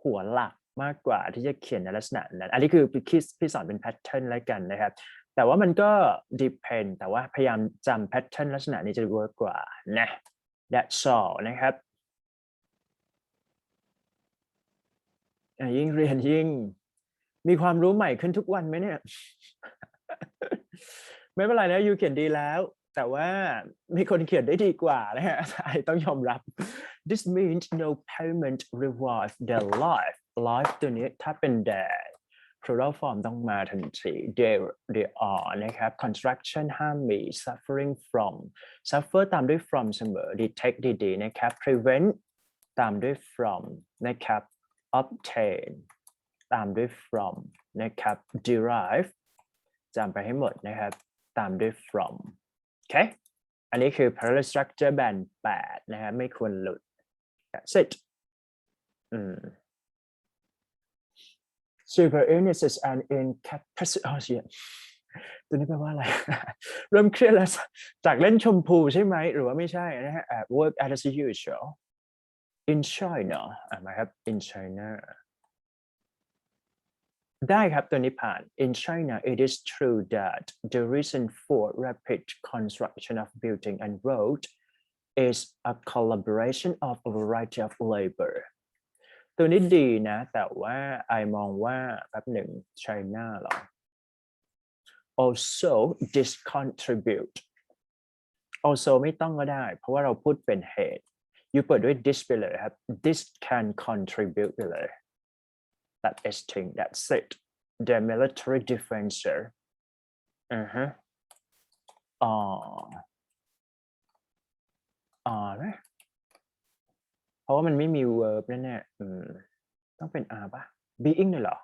หัวหลักมากกว่าที่จะเขียนในลักษณะนั้นอันนี้คือพี่สอนเป็น pattern แล้วกันนะครับแต่ว่ามันก็ depend แต่ว่าพยายามจำ pattern ลักษณะนี้จะ work กว่านะ that's all นะครับยิ่งเรียนยิ่งมีความรู้ใหม่ขึ้นทุกวันไหมเนี่ย ไม่เป็นไรนะยูเขียนดีแล้วแต่ว่ามีคนเขียนได้ดีกว่านะฮะต้องยอมรับ this means no payment reward their life ตัวนี้ถ้าเป็น their plural form ต้องมาทันที they are นะครับ construction ห้ามมี suffering from suffer ตามด้วย from เสมอ detect ดีๆนะครับ prevent ตามด้วย from นะครับ obtain ตามด้วย from นะครับ derive จำไปให้หมดนะครับตามด้วย from โอเคอันนี้คือ parallel structure แบน8นะฮะไม่ควรหลุด that's it super illnesses and incapacity ตัวนี้แปลว่าอะไร เริ่มเครียดแล้วจากเล่นชมพูใช่ไหมหรือว่าไม่ใช่นะฮะ work as usual in China มาครับ in China ได้ครับตัวนี้ผ่าน in China it is true that the reason for rapid construction of building and road is a collaboration of a variety of labor ตัวนี้ดีนะแต่ว่าไอมองว่าแป๊บหนึ่ง China หรอ also this contribute also ไม่ต้องก็ได้เพราะว่าเราพูดเป็นเหตุอยู่เปิดด้วย this ไปเลยครับ this can contribute ไปเลยthat is thing that's it the military differential นะเพราะว่ามันไม่มี verb แน่ๆต้องเป็น r ป่ะ being เลยเหรอ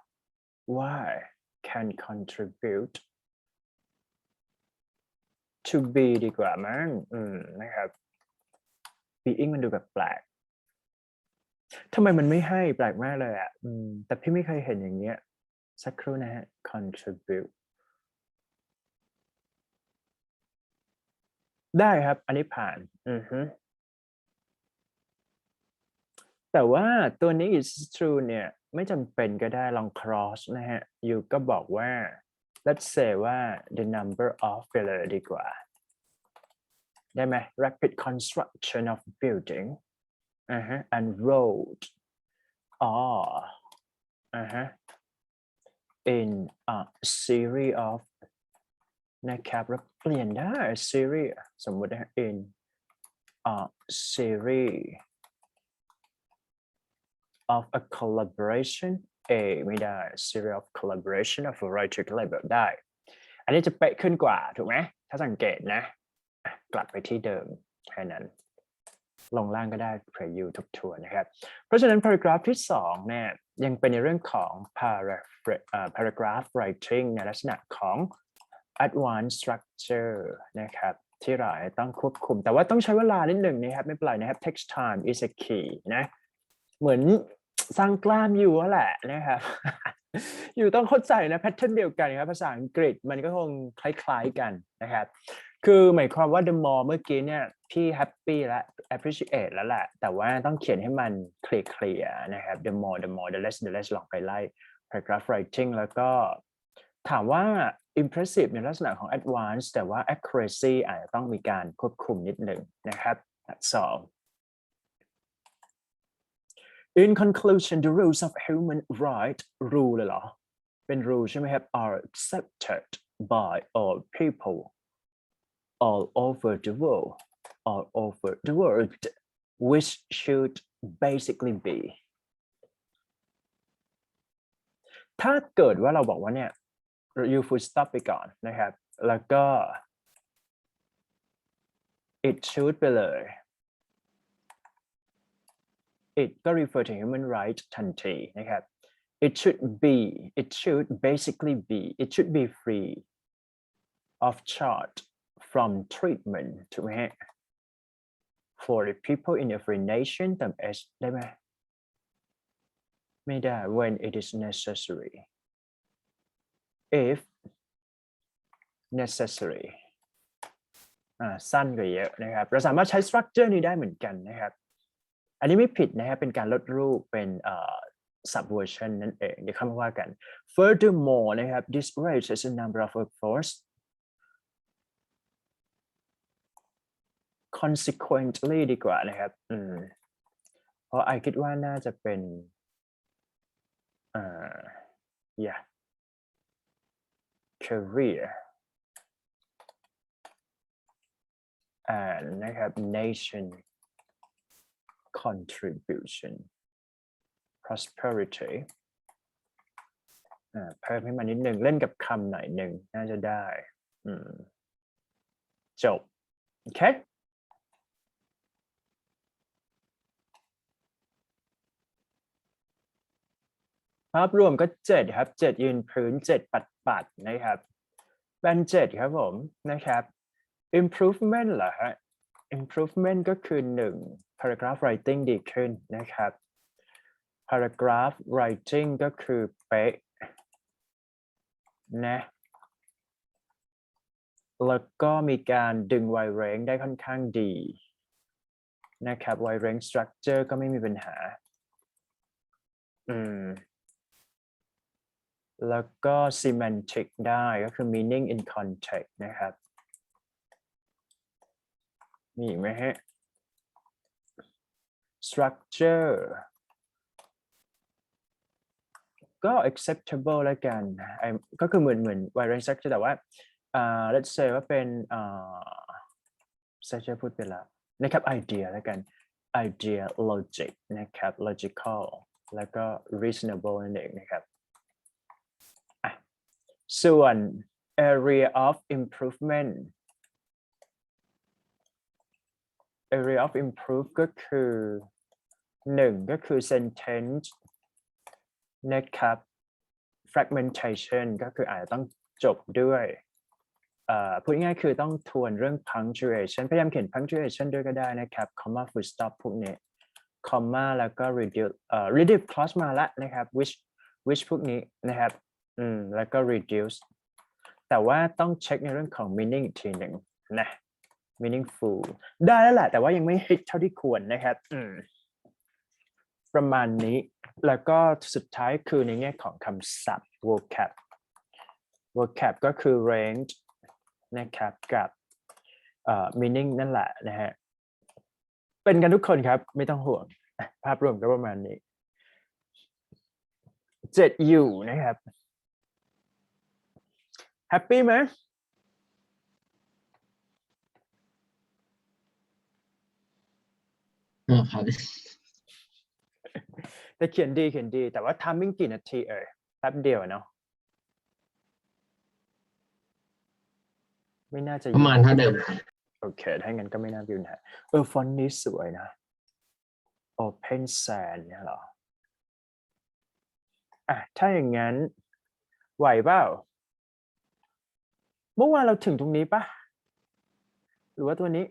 why can contribute to be ดีกว่ามั้งนะครับ being มันดูแบบแปลกทำไมมันไม่ให้แปลกมากเลยอ่ะแต่พี่ไม่เคยเห็นอย่างเงี้ยสักครู่นะฮะ contribute ได้ครับอันนี้ผ่านแต่ว่าตัวนี้ is true เนี่ยไม่จำเป็นก็ได้ลอง cross นะฮะอยู่ก็บอกว่า let's say ว่า the number of ไปเลยดีกว่าได้ไหม rapid construction of building and wrote are in a series of นะครับแล้วเปลี่ยนได้ series สมมุตินะ in a series of a collaboration ไม่ได้ series of collaboration of variety ก็เลยแบบได้ อันนี้จะเป๊ะขึ้นกว่าถูกไหมถ้าสังเกตนะกลับไปที่เดิมแค่นั้นลงล่างก็ได้ preview ทบทวนนะครับเพราะฉะนั้น paragraph ที่2เนี่ยยังเป็นในเรื่องของ paragraph writing ในลักษณะของ advanced structure นะครับที่เราต้องควบคุมแต่ว่าต้องใช้เวลานิดหนึ่งนะครับไม่เป็นไรนะครับ takes time is a key นะเหมือนสร้างกล้ามอยู่แหละนะครับ อยู่ต้องเข้าใจนะแพทเทิร์นเดียวกันครับภาษาอังกฤษมันก็คงคล้ายๆกันนะครับคือหมายความว่า the more เมื่อกี้เนี่ยพี่แฮปปี้และ appreciate แล้วแหละแต่ว่าต้องเขียนให้มันเคลียร์นะครับ the more the less ลองไปไล่ paragraph writing แล้วก็ถามว่า impressive ในลักษณะของ advanced แต่ว่า accuracy อาจจะต้องมีการควบคุมนิดหนึ่งนะครับ that's all In conclusion, the rules of human rights รูเลยเหรอเป็นรูใช่ไหมครับ are accepted by all people all over the world which should basically be ถ้าเกิดว่าเราบอกว่าเนี่ย you full stop ไปก่อนนะครับแล้วก็ it should ไปเลย it ก็ refer to human rights ทันทีนะครับ it should basically be it should be free of charge from treatment ถูกไหมฮะ for the people in every nation เติม s ได้ไหมไม่ได้ when it is necessary if necessary สั้นกว่าเยอะนะครับเราสามารถใช้ structure นี้ได้เหมือนกันนะครับอันนี้ไม่ผิดนะครับเป็นการลดรูปเป็นsubversion นั่นเองเดี๋ยวเข้ามาว่ากัน furthermore นะครับ this raises a number of workforce consequently ดีกว่านะครับเพราะไอคิดว่าน่าจะเป็นyeah career and นะครับ nation contribution prosperity เพิ่มให้มันนิดหนึ่งเล่นกับคำหน่อยหนึ่งน่าจะได้จบโอเคภาพรวมก็7ครับ7ยืนพื้น7ปัดนะครับเป็น7ครับผมนะครับ improvement เหรอฮะ improvement ก็คือ1 paragraph writing ดีขึ้นนะครับ paragraph writing ก็คือเป๊ะนะแล้วก็มีการดึง wide range ได้ค่อนข้างดีนะครับ wide range structure ก็ไม่มีปัญหาแล้วก็ semantic ได้ก็คือ meaning in context นะครับมีอีกไหมฮะ structure ก็ acceptable แล้วกันก็คือเหมือน wide range structure แต่ว่าlet's say ว่าเป็นstructure พูดไปแล้วนะครับ idea แล้วกัน idea logic นะครับ logical แล้วก็ reasonable นั่นเองนะครับส่วน area of improvement area of improve ก็คือ1ก็คือ sentence นะครับ fragmentation ก็คืออาจจะต้องจบด้วยพูดง่ายๆคือต้องทวนเรื่อง punctuation พยายามเขียน punctuation ด้วยก็ได้นะครับ comma full stop พวกนี้ comma แล้วก็ reduce clause มาแล้วนะครับ which พวกนี้นะครับแล้วก็ reduce แต่ว่าต้องเช็คในเรื่องของ meaning อีกทีหนึ่งนะ meaningful ได้แล้วแหละแต่ว่ายังไม่ฮิตเท่าที่ควรนะครับประมาณนี้แล้วก็สุดท้ายคือในแง่ของคำศัพท์ vocab ก็คือ range นะครับกับmeaning นั่นแหละนะฮะ เป็นกันทุกคนครับไม่ต้องห่วงภาพรวมก็ประมาณนี้7อยู่นะครับแฮปปี้ไหมครับ แต่เขียนดีแต่ว่าทามมิ่งกี่นาทีแป๊บเดียวเนาะไม่น่าจะ ประมาณเท่าเดิมครับ โอเคถ้างั้นก็ไม่น่ายุ่งนะฟอนต์นี้สวยนะ Open Sand เนี่ยเหรอถ้าอย่างนั้นไหวเปล่าเมื่อวานเราถึงตรงนี้ปะหรือว่าตัวนี้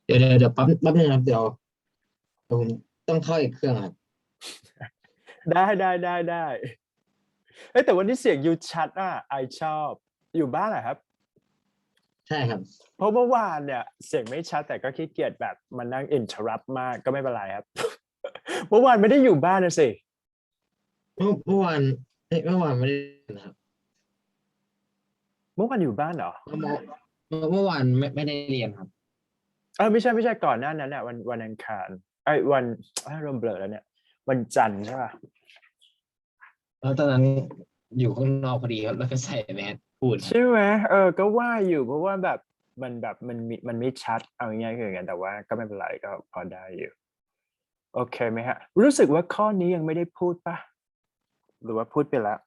เดี๋ยวแป๊บนึงครับเดี๋ยวผมต้องเข้าอีกเครื่องครับ ได้แต่วันนี้เสียงยูชัดไอชอบอยู่บ้านเหรอครับ ใช่ครับ เพราะเมื่อวานเนี่ยเสียงไม่ชัดแต่ก็ขี้เกียจแบบมานั่ง interrupt มากก็ไม่เป็นไรครับ เมื่อวานไม่ได้อยู่บ้านนะสิ เมื่อวานไม่ได้นะครับ เมื่อวานอยู่บ้านเหรอ เมื่อวานไม่ได้เรียนครับ ไม่ใช่ก่อนหน้านั้นน่ะวันอังคารวันเริ่มเบลอแล้วเนี่ยวันจันทร์ใช่ป่ะ แล้วตอนนั้นอยู่ข้างนอกพอดีครับแล้วก็ใส่แมสพูดครับ ใช่ไหมก็ว่าอยู่เพราะว่าแบบมันไม่ชัดเอาง่ายๆคืออย่างนั้นแต่ว่าก็ไม่เป็นไรก็พอได้อยู่โอเคไหมฮะรู้สึกว่าข้อนี้ยังไม่ได้พูดป่ะหรือว่าพูดไปแล้ว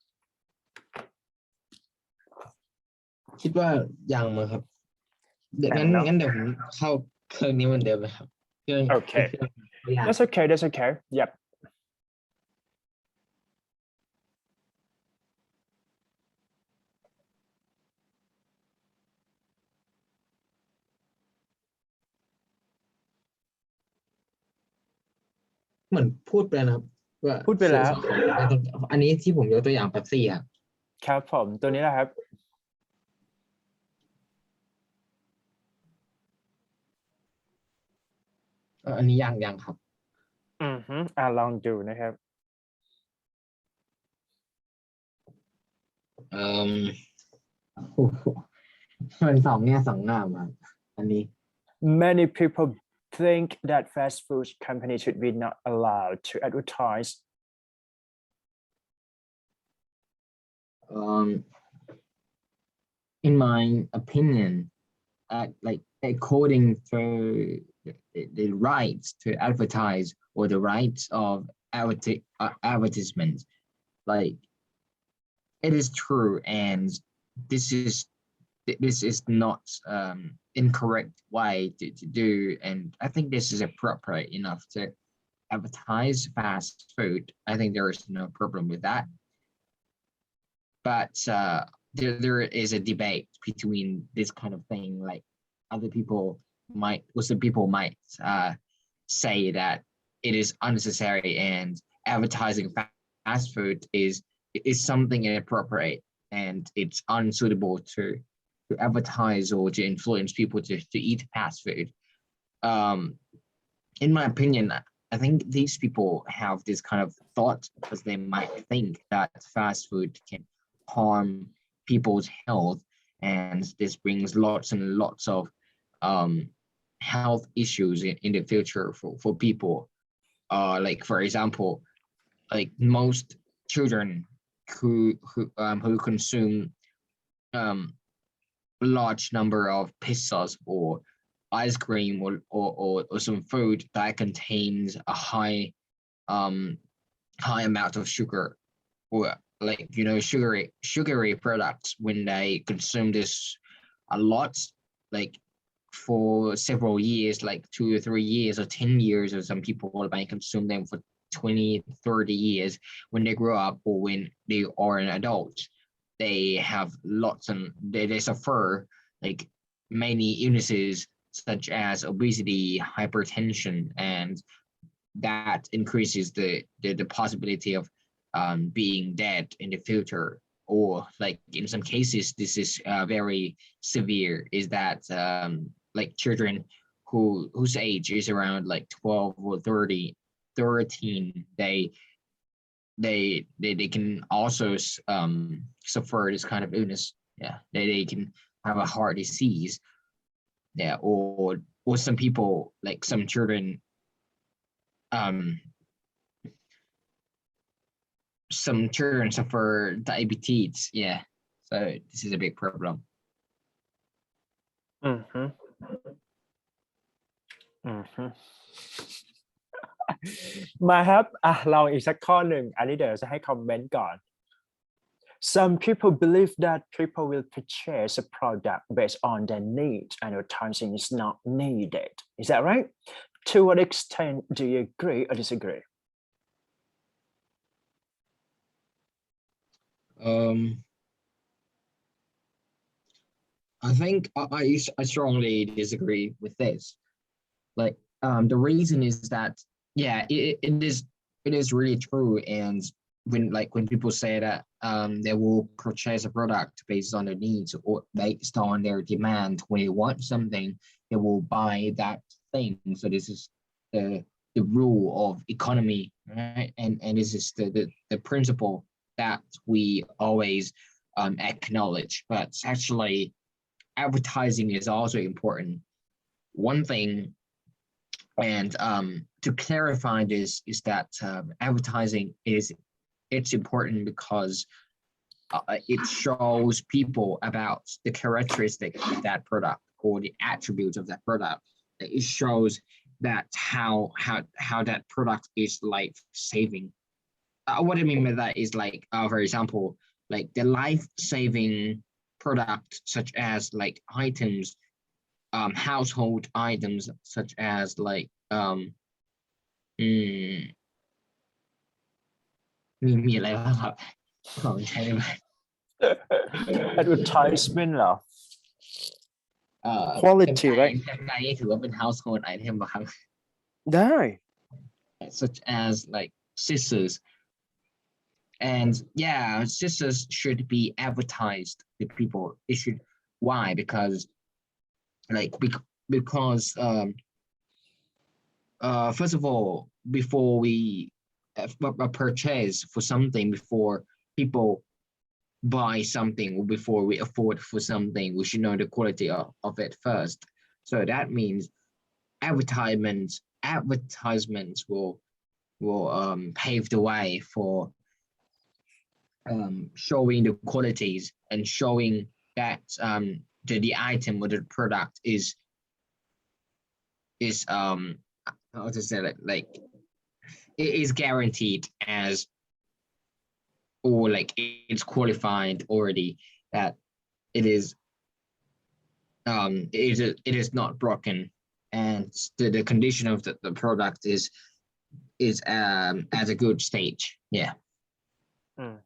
คิดว่ายังมั้งครับงั้นเดี๋ยวผมเข้าเครื่องนี้เหมือนเดิมนะครับเครื่อง Okay. เครื่อง That's okay. Yep. เหมือนพูดไปนะครับว่า พูดไปแล้ว อันนี้ที่ผมยกตัวอย่างเป๊ปซี่ครับ ครับผมตัวนี้แหละครับอันนี้ยังครับ ลองดูนะครับ มันสองแง่สองงามครับอันนี้ Many people think that fast food companies should be not allowed to advertise in my opinion like according to the rights to advertise or the rights of advertisement like it is true and this is not incorrect way to do and I think this is appropriate enough to advertise fast food. I think there is no problem with that, but there is a debate between this kind of thing. Like some people might say that it is unnecessary and advertising fast food is something inappropriate and it's unsuitable to advertise or to influence people to eat fast food. In my opinion, I think these people have this kind of thought because they might think that fast food can harm people's health and this brings lots and lots of health issues in the future for people. Like for example, like most children who consume large number of pizzas or ice cream or some food that contains a high amount of sugar or like sugary products when they consume this a lot like for several years like 2 or 3 years or 10 years or some people might consume them for 20 30 years when they grow up or when they are an adult they have lots and they suffer like many illnesses such as obesity hypertension and that increases the possibility of being dead in the future, or like in some cases this is very severe, is that like children whose age is around like 12 or 13, they can also suffer this kind of illness. Yeah, they can have a heart disease. Yeah, or some people, like some children, some children suffer diabetes. Yeah, so this is a big problem. อือฮึมาครับลองอีกสักข้อหนึ่งอันนี้เดี๋ยวจะให้คอมเมนต์ก่อน Some people believe that people will purchase a product based on their needs and advertising is not needed. Is that right? To what extent do you agree or disagree? I think I strongly disagree with this. Like, the reason is that, yeah, it is really true. And when people say that they will purchase a product based on their needs or based on their demand, when they want something, they will buy that thing. So this is the rule of economy, right? And this is the principle that we always acknowledge. But actually, advertising is also important. One thing, and to clarify this, is that advertising it's important because it shows people about the characteristic of that product or the attributes of that product. It shows that how that product is life saving. What I mean by that is, like, for example, like the life saving product, such as like items, household items, such as like มีอะไรบ้างครับของใช้ได้ไหม Advertisement เหรอ จำ Quality ไก่ right จำไก่นี่ถือว่าเป็น household item ป่ะครับ ได้ such as like scissors. And yeah, scissors should be advertised to people. It should. Why? Because like first of all, before we purchase for something, before people buy something, or before we afford for something, we should know the quality of it first. So that means advertisements will pave the way for showing the qualities and showing that the item or the product is how to say it, like it is guaranteed as, or like it's qualified already that it is not broken, and the condition of the product is at a good stage. Yeah.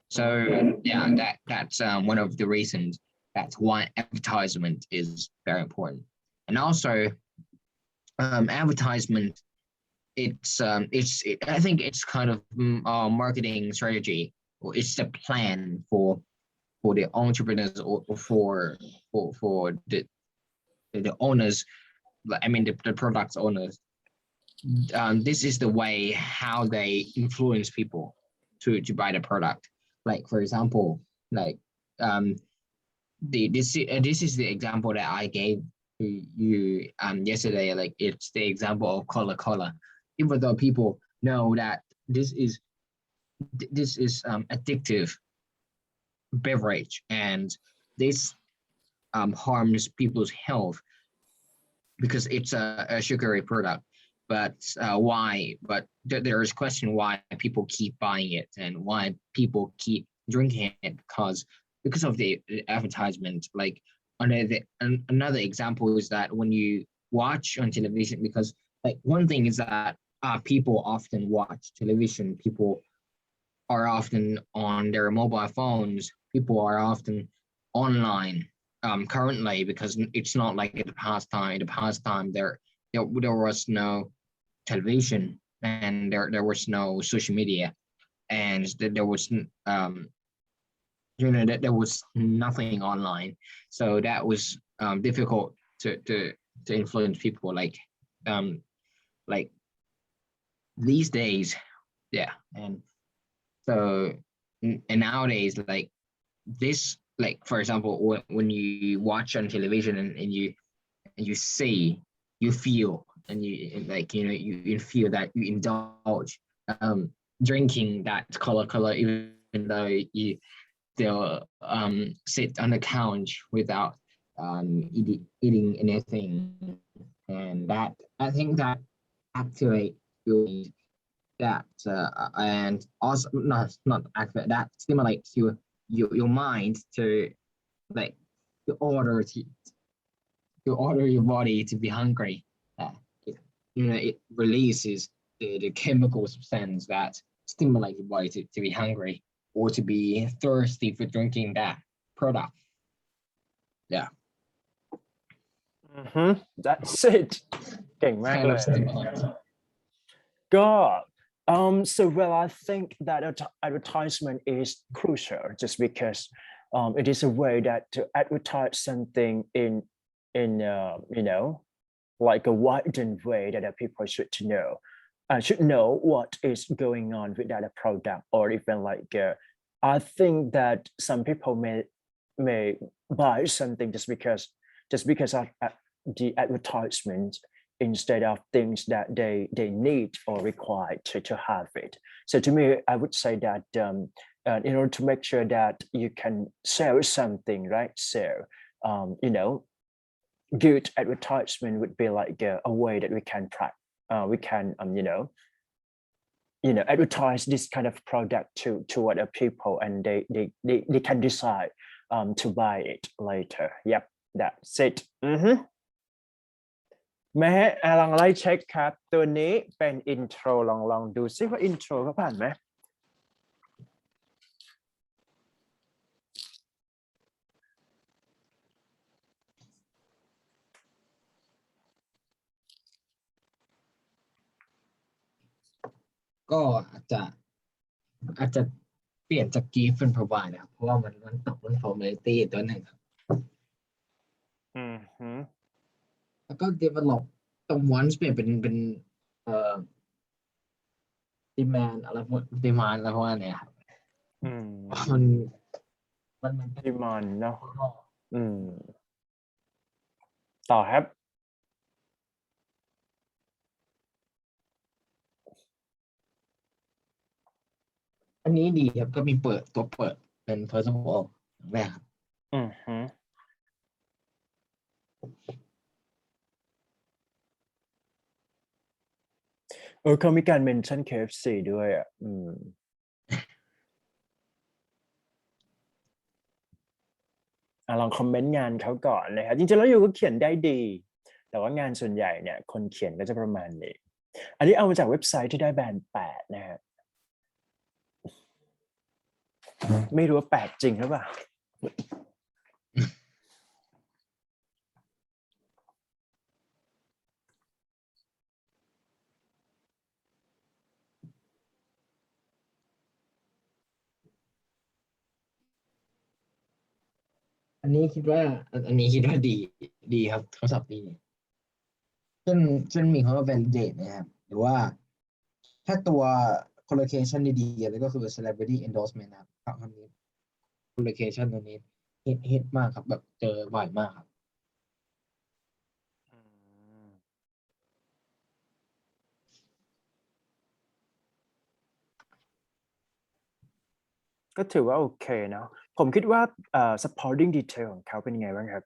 So yeah, that's one of the reasons that's why advertisement is very important. And also advertisement, I think it's kind of a marketing strategy, or it's a plan for the entrepreneurs, or for the owners, I mean the product owners. This is the way how they influence people to buy the product. Like, for example, like this is the example that I gave you yesterday. Like, it's the example of Coca-Cola. Even though people know that this is addictive beverage, and this harms people's health because it's a sugary product. But why? But there is question why people keep buying it and why people keep drinking it, because of the advertisement. Like, another example is that when you watch on television, because like one thing is that people often watch television. People are often on their mobile phones. People are often online currently, because it's not like in the past time. In the past time, there was no television, and there was no social media, and there was there was nothing online, so that was difficult to influence people like these days. Yeah. And so and nowadays, like this, like for example, when you watch on television and you see, you feel, and you like you feel that you indulge drinking that color even though you still sit on the couch without eating anything, and that I think that activate your that and also not activate that stimulates your mind to like to order your body to be hungry. It releases the chemical substance that stimulate your body to be hungry or to be thirsty for drinking that product. Yeah. That's it เก่งมาก Kind เล of ย stimulant. ก็ so well I think that advertisement is crucial just because it is a way that to advertise something in like a widened way that people should know what is going on with that product, or even like I think that some people may buy something just because of the advertisement instead of things that they need or require to have it. So to me, I would say that in order to make sure that you can sell something, right? So good advertisement would be like a way that we can advertise this kind of product to other people, and they can decide to buy it later. Yep, that's it. แม่ลองไล่เช็คครับตัวนี้เป็นอินโทรลองดูซิว่าอินโทรเขาผ่านไหม ก็อาจจะเปลี่ยนจาก give เป็น provide นะครับเพราะว่ามันตกเรื่อง formality ตัวหนึ่งครับแล้วก็ develop ตรง once เปลี่ยนเป็นdemand อะไรพวก demand อะไรพวกนี้ครับมัน demand เนาะต่อครับ อันนี้ดีครับก็มีตัวเปิดเป็น first of all แรกครับเขามีการเมนชั่น KFC ด้วยลองคอมเมนต์งานเขาก่อนนะครับจริงๆแล้วอยู่ก็เขียนได้ดีแต่ว่างานส่วนใหญ่เนี่ยคนเขียนก็จะประมาณนี้อันนี้เอามาจากเว็บไซต์ที่ได้แบรนด์8นะฮะไม่รู้ว่า8จริงหรือเปล่าอันนี้คิดว่าดีครับเขาสับดีจนมีคำว่า validate นะครับหรือว่าถ้าตัว collocation ดีๆแล้วก็คือ celebrity endorsement นะครับคำนี้ collocation ตัวนี้ฮิตมากครับแบบเจอบ่อยมากครับก็ถือว่าโอเคเนาะผมคิดว่าsupporting detail ของเขาเป็นยังไงบ้างครับ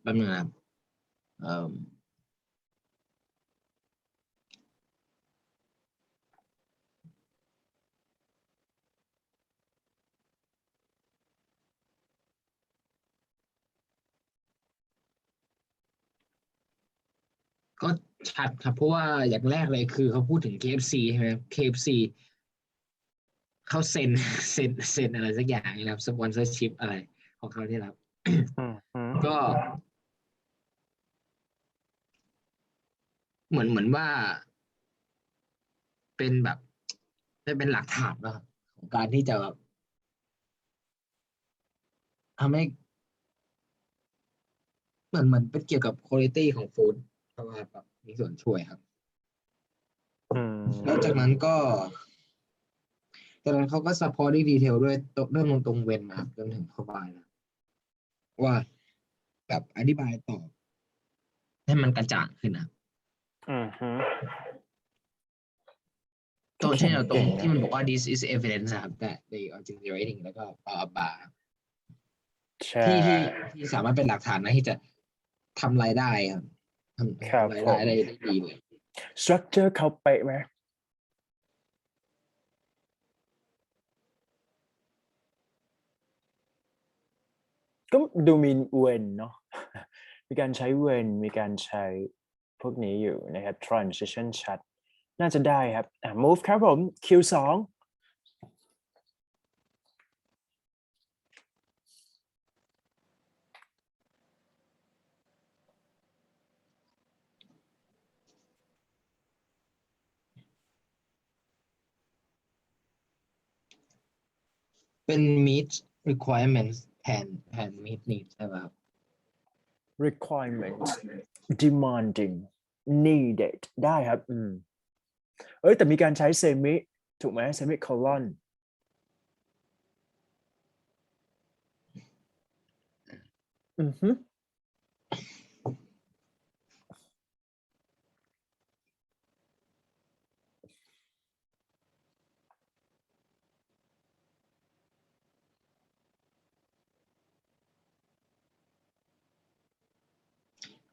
แป๊บนึงนะครับก็ชัดครับเพราะว่าอย่างแรกเลยคือเขาพูดถึง KFC ใช่ไหม KFC เขาเซ็นอะไรสักอย่างนะครับสปอนเซอร์ชิพอะไรของเขาที่รับก็ เหมือนว่า เป็นแบบเป็นหลักฐานนะครับของการที่จะแบบทำให้เหมือนเป็นเกี่ยวกับคุณภาพของฟู้ดเพราะว่าแบบมีส่วนช่วยครับ แล้วจากนั้นเขาก็ซัพพอร์ตดีเทลด้วยเริ่มตรงเวนนะครับจนถึงพอบายนะว่าแบบอธิบายต่อให้มันกระจ่างขึ้นนะตรงที่เราตรงที่มันบอกว่า this is evidence นะครับ that they are generating แล้วก็บาที่สามารถเป็นหลักฐานนะที่จะทำรายได้ครับทำรายได้ได้ดีเลย structure เขาเป๊ะไหมก็ดูมีเวนเนาะ มีการใช้เวนมีการใช้พวกนี้อยู่นะครับ transition ชัดน่าจะได้ครับmove ครับผม Q2 เป็น meet requirements แทน meet needs ใช่ไหมครับ requirement demanding needed ได้ครับแต่มีการใช้ semi ถูกไหม semicolon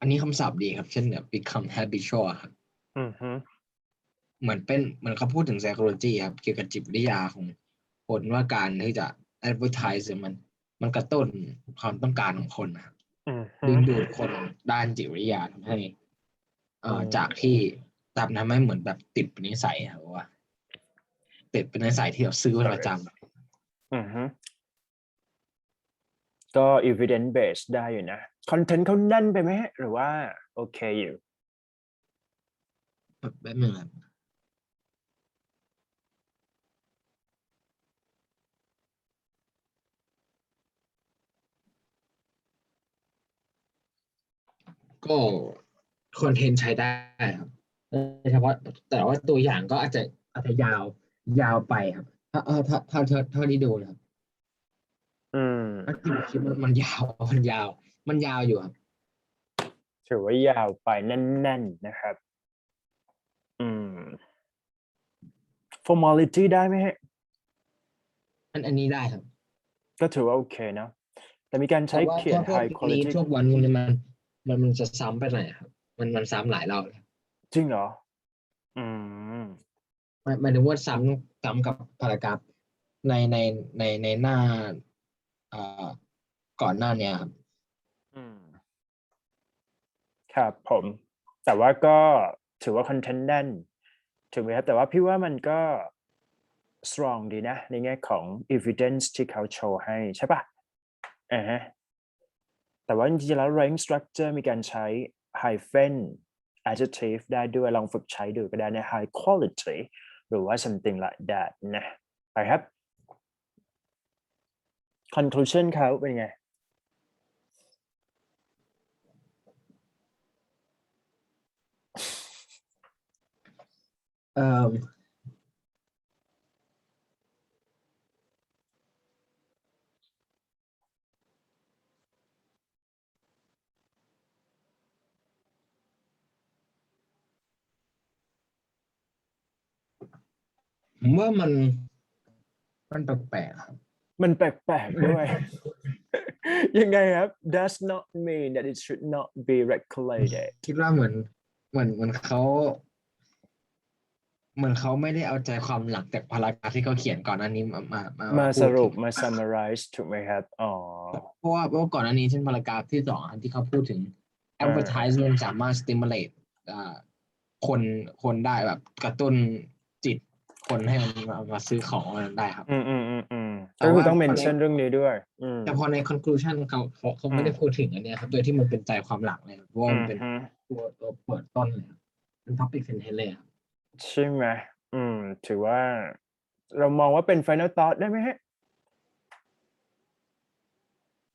อันนี้คำศัพท์ดีครับเช่นแบบ become habitual ครับเหมือนเขาพูดถึง psychology ครับเกี่ยวกับจิตวิทยาของคนว่าการที่จะ advertise มันกระตุ้นความต้องการของคนนะครับดึงดูดคนด้านจิตวิทยาทำให้จากที่ทำให้เหมือนแบบติดเป็นนิสัยครับว่าติดเป็นนิสัยที่เราซื้อเป็นประจำก็ evidence based ได้อยู่นะ content เขาแน่นไปไหมหรือว่าโอเคอยู่แบบนึงครับก็คอนเทนต์ใช้ได้ครับเฉพาะแต่ว่าตัวอย่างก็อาจจะยาวไปครับถ้าที่ดูนะครับคลิปมันยาวอยู่ครับถือว่ายาวไปแน่นๆนะครับformality ได้ไหมฮะอันนี้ได้ครับก็ถือว่าโอเคนะแต่มีการใช้เขียน high quality พวกวันนี้มันจะซ้ำไปหน่อยครับมันซ้ำหลายรอบเลยจริงเหรอหมายถึงว่าซ้ำกับพารากราฟในหน้าก่อนหน้านี้ครับครับผมแต่ว่าก็ถือว่า content แน่นถูกไหมครับแต่ว่าพี่ว่ามันก็ strong ดีนะในแง่ของ evidence ที่เขาโชว์ให้ใช่ปะแต่ว่าจริงๆแล้ว rank structure มีการใช้ hyphen adjective ได้ด้วยลองฝึกใช้ดูก็ได้นะ high quality หรือว่า something like that นะไปครับ conclusion เขาเป็นไงผมว่ามันแปลกๆครับมันแปลกๆด้วย ยังไงครับ does not mean that it should not be regulated คิดว่าเหมือนเขาไม่ได้เอาใจความหลักจากพารากราฟที่เขาเขียนก่อนอันนี้มาสรุปมา summarize ถูกไหมครับเพราะว่าก่อนอันนี้เช่นพารากราฟที่2ที่เขาพูดถึง advertisement สามารถ stimulate คนได้แบบกระตุ้นจิตคนให้มันมาซื้อของได้ครับก็คือต้อง mention เรื่องนี้ด้วยแต่พอใน conclusion เขาไม่ได้พูดถึงอันนี้ครับโดยที่มันเป็นใจความหลักเลยเพราะว่ามันเป็นตัวเปิดต้นเลย topic sentence เลยอะ ใช่ไหมถือว่าเรามองว่าเป็น final thought ได้ไหมฮะ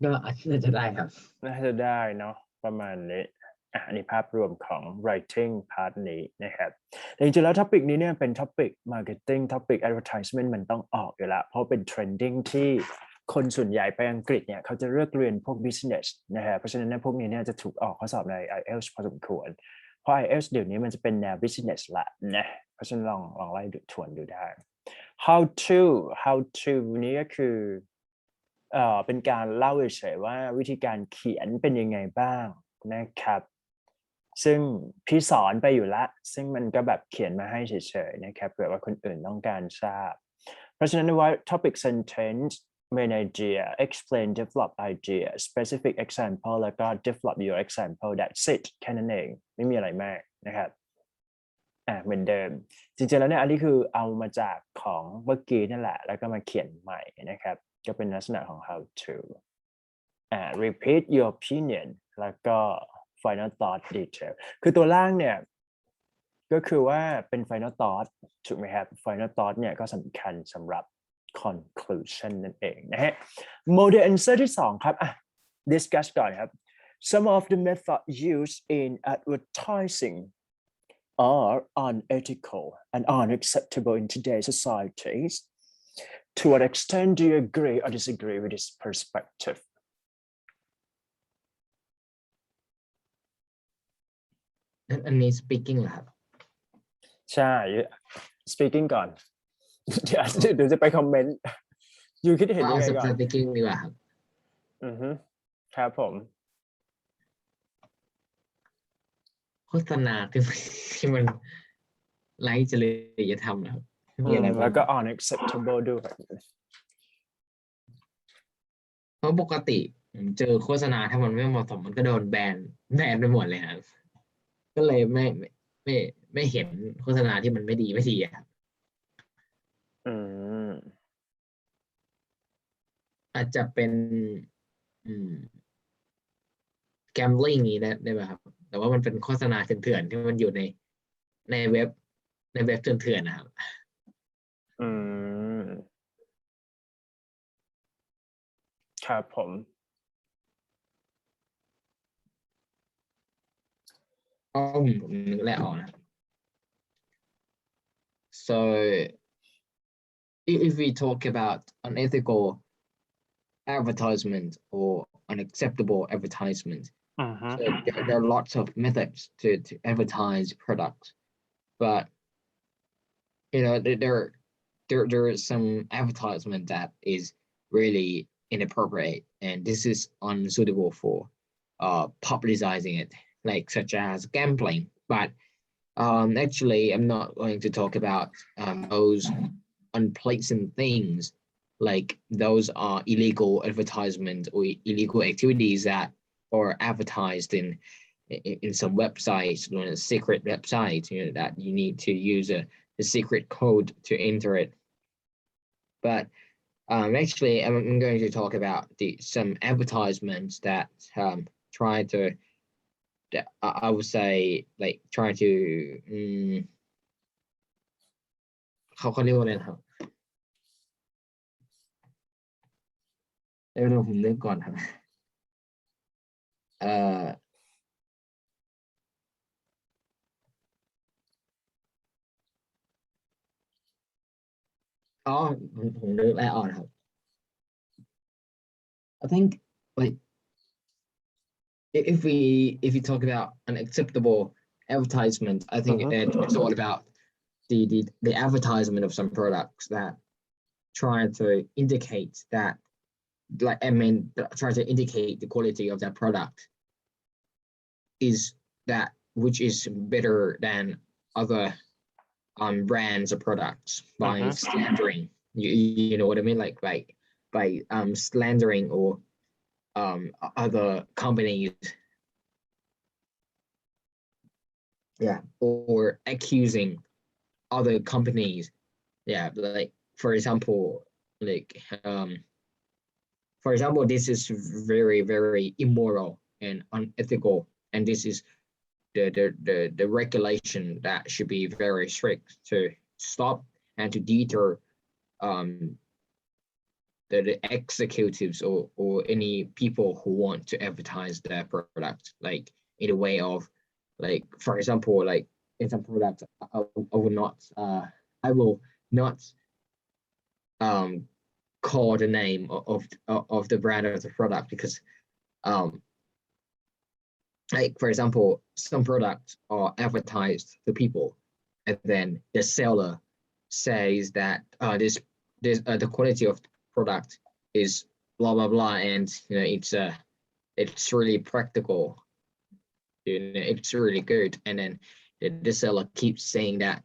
ก็อาจจะได้ครับ น่าจะได้เนาะประมาณนี้อันนี้ภาพรวมของ writing part นี้นะครับแต่จริงๆแล้ว topic นี้เนี่ยเป็น topic marketing topic advertisement มันต้องออกอยู่แล้วเพราะเป็น trending ที่คนส่วนใหญ่ไปอังกฤษเนี่ยเขาจะเลือกเรียนพวก business นะฮะเพราะฉะนั้นเนี่ยพวกนี้เนี่ยจะถูกออกข้อสอบใน IELTS พอสมควรเพราะ IELTS เดี๋ยวนี้มันจะเป็นแนว business ละนะเพราะฉะนั้นลองไล่ดูทวนดูได้ how to นี้ก็คือเป็นการเล่าเฉยๆว่าวิธีการเขียนเป็นยังไงบ้างนะครับซึ่งพี่สอนไปอยู่แล้วซึ่งมันก็แบบเขียนมาให้เฉยๆนะครับเผื่อว่าคนอื่นต้องการทราบเพราะฉะนั้นว่า topic sentence main idea explain develop idea specific example แล้วก็ develop your example that's it แค่นั้นเองไม่มีอะไรมากนะครับเหมือนเดิมจริงๆแล้วเนี่ยอันนี้คือเอามาจากของเมื่อกี้นั่นแหละแล้วก็มาเขียนใหม่นะครับก็เป็นลักษณะของ how to repeat your opinion แล้วก็ final thought detail คือตัวล่างเนี่ยก็คือว่าเป็น final thought ถูกไหมครับ final thought เนี่ยก็สำคัญสำหรับ conclusion นั่นเองนะฮะ model answer ที่2ครับdiscuss ก่อนครับ some of the methods used in advertising are unethical and unacceptable in today's societies. To what extent do you agree or disagree with this perspective? อันนี้ speaking เหรอครับ ใช่ speaking ก่อน เดี๋ยวจะไปคอมเมนต์ยูคิดเห็นยังไงก่อน speaking ดีกว่าครับ ครับผม โฆษณาที่มันไร้จริยธรรมนะครับมีอะไรบ้าง แล้วก็ unacceptable ด้วย เพราะปกติผมเจอโฆษณาถ้ามันไม่เหมาะสมมันก็โดนแบนไปหมดเลยครับก็เลยไม่เห็นโฆษณาที่มันไม่ดีครับอาจจะเป็นgambling นี้ได้ไหมครับแต่ว่ามันเป็นโฆษณาเถื่อนๆที่มันอยู่ในเว็บเถื่อนๆนะครับครับผมผมนึกแรกออกนะ so if we talk about unethical advertisement or unacceptable advertisement so there are lots of methods to advertise products but there is some advertisement that is really inappropriate and this is unsuitable for publicizing it like such as gambling but actually I'm not going to talk about those unpleasant things like those are illegal advertisements or illegal activities that are advertised in some websites, secret websites, that you need to use a secret code to enter it. But actually, I'm going to talk about some advertisements that try to, I would say, like try to เขาเรียกว่าอะไรครับเดี๋ยวผมนึกก่อนครับผมนึกแล้วออกครับ I think like if we talk about unacceptable advertisement I think it's all about the advertisement of some products that try to indicate that try to indicate the quality of that product is that which is better than other brands or products by slandering you know what I mean like by slandering or other companies or accusing other companies like for example this is very very immoral and unethical and this is the regulation that should be very strict to stop and to deter the executives or any people who want to advertise their product, like in a way of, like, for example, like in some products, I will not call the name of the brand of the product, because like, for example, some products are advertised to people, and then the seller says that the quality of the product is blah blah blah, and it's really practical, it's really good, and then the seller keeps saying that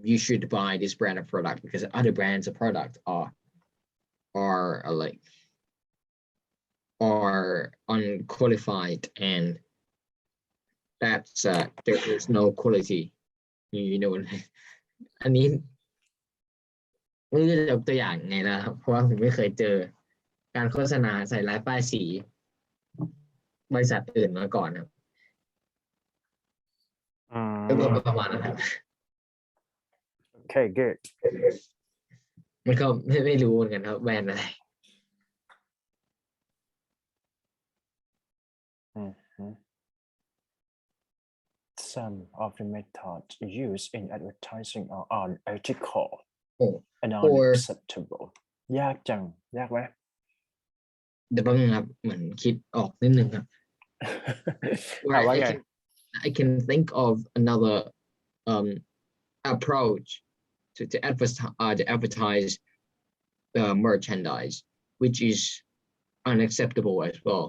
you should buy this brand of product because other brands of product are unqualified, and that's there's no quality, you know. อันนี้ไม่รู้จะยกตัวอย่างไงนะครับเพราะว่าผมไม่เคยเจอการโฆษณาใส่ร้ายป้ายสีบริษัทอื่นมาก่อนครับก็ประมาณนั้นครับ Okay, good. มันก็ไม่รู้เหมือนกันครับแบรนด์อะไร Some of the methods used in advertising are unethical and unacceptable. ยากจังยากไหม เดี๋ยวแป๊บนึงครับเหมือนคิดออกนิดนึงครับ I can think of another approach to advertise merchandise, which is unacceptable as well,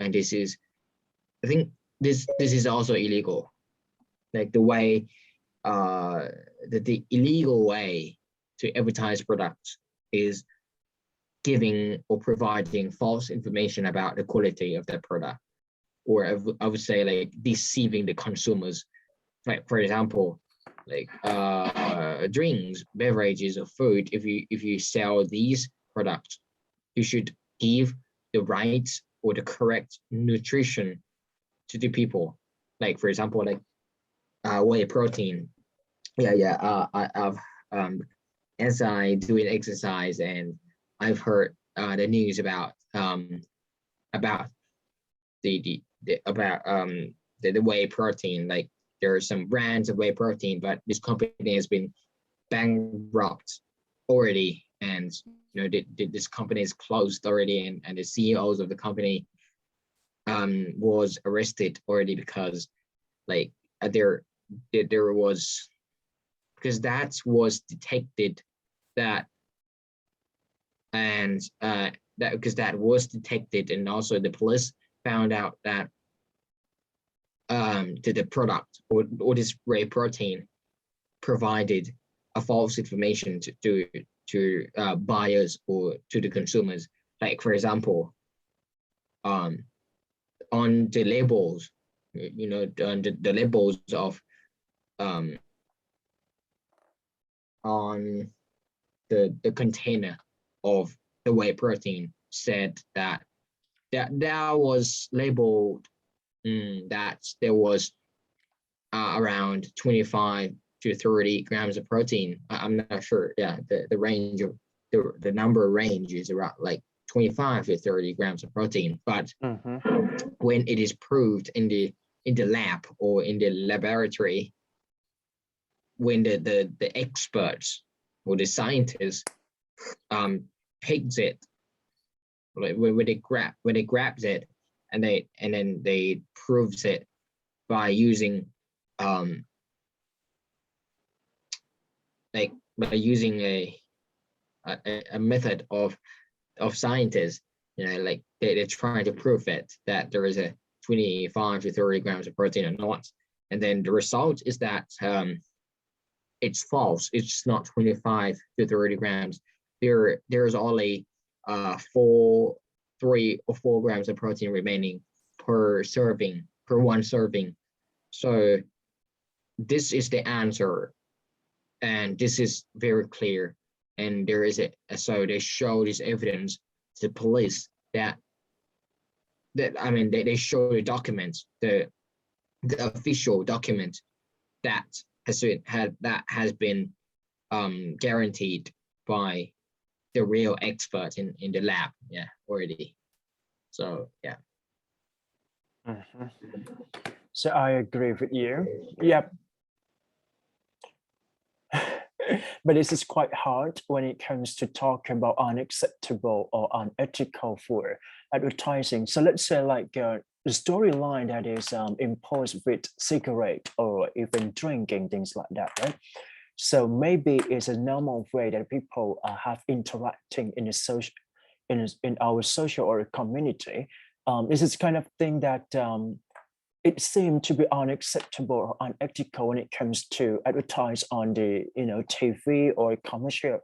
and I think this is also illegal, like the way the illegal way to advertise products is giving or providing false information about the quality of that product, or I would say like deceiving the consumers. Like, for example, like drinks, beverages, or food, if you sell these products, you should give the right or the correct nutrition to the people. Like, for example, like whey protein. I've as I do an exercise, and I've heard the news about the whey protein. Like, there are some brands of whey protein, but this company has been bankrupt already, and this company is closed already, and the CEOs of the company was arrested already because like there was, because that was detected that, and that because that was detected, and also the police found out that the product or this whey protein provided a false information to buyers or to the consumers. Like, for example, on the labels, the labels of on the container of the whey protein said that was labeled that there was around 25 to 30 grams of protein. I'm not sure. Yeah, the range of the number range is around like 25 to 30 grams of protein. But when it is proved in the lab or in the laboratory, when the experts or the scientists takes it, like when they grabs it, and then they proves it by using a method of scientists, like they're trying to prove it that there is a 25 to 30 grams of protein or not, and then the result is that it's false. It's not 25 to 30 grams. There's only 3 or 4 grams of protein remaining per one serving. So this is the answer, and this is very clear, and there is so they show this evidence to police that I mean they show the documents, the official document that has been guaranteed by the real expert in the lab, yeah, already. So yeah. So I agree with you. Yep. But this is quite hard when it comes to talk about unacceptable or unethical for advertising. So let's say like the storyline that is imposed with cigarette or even drinking, things like that, right? So maybe it's a normal way that people have interacting in a social, in our social or community. This is kind of thing that it seemed to be unacceptable or unethical when it comes to advertise on the TV or commercial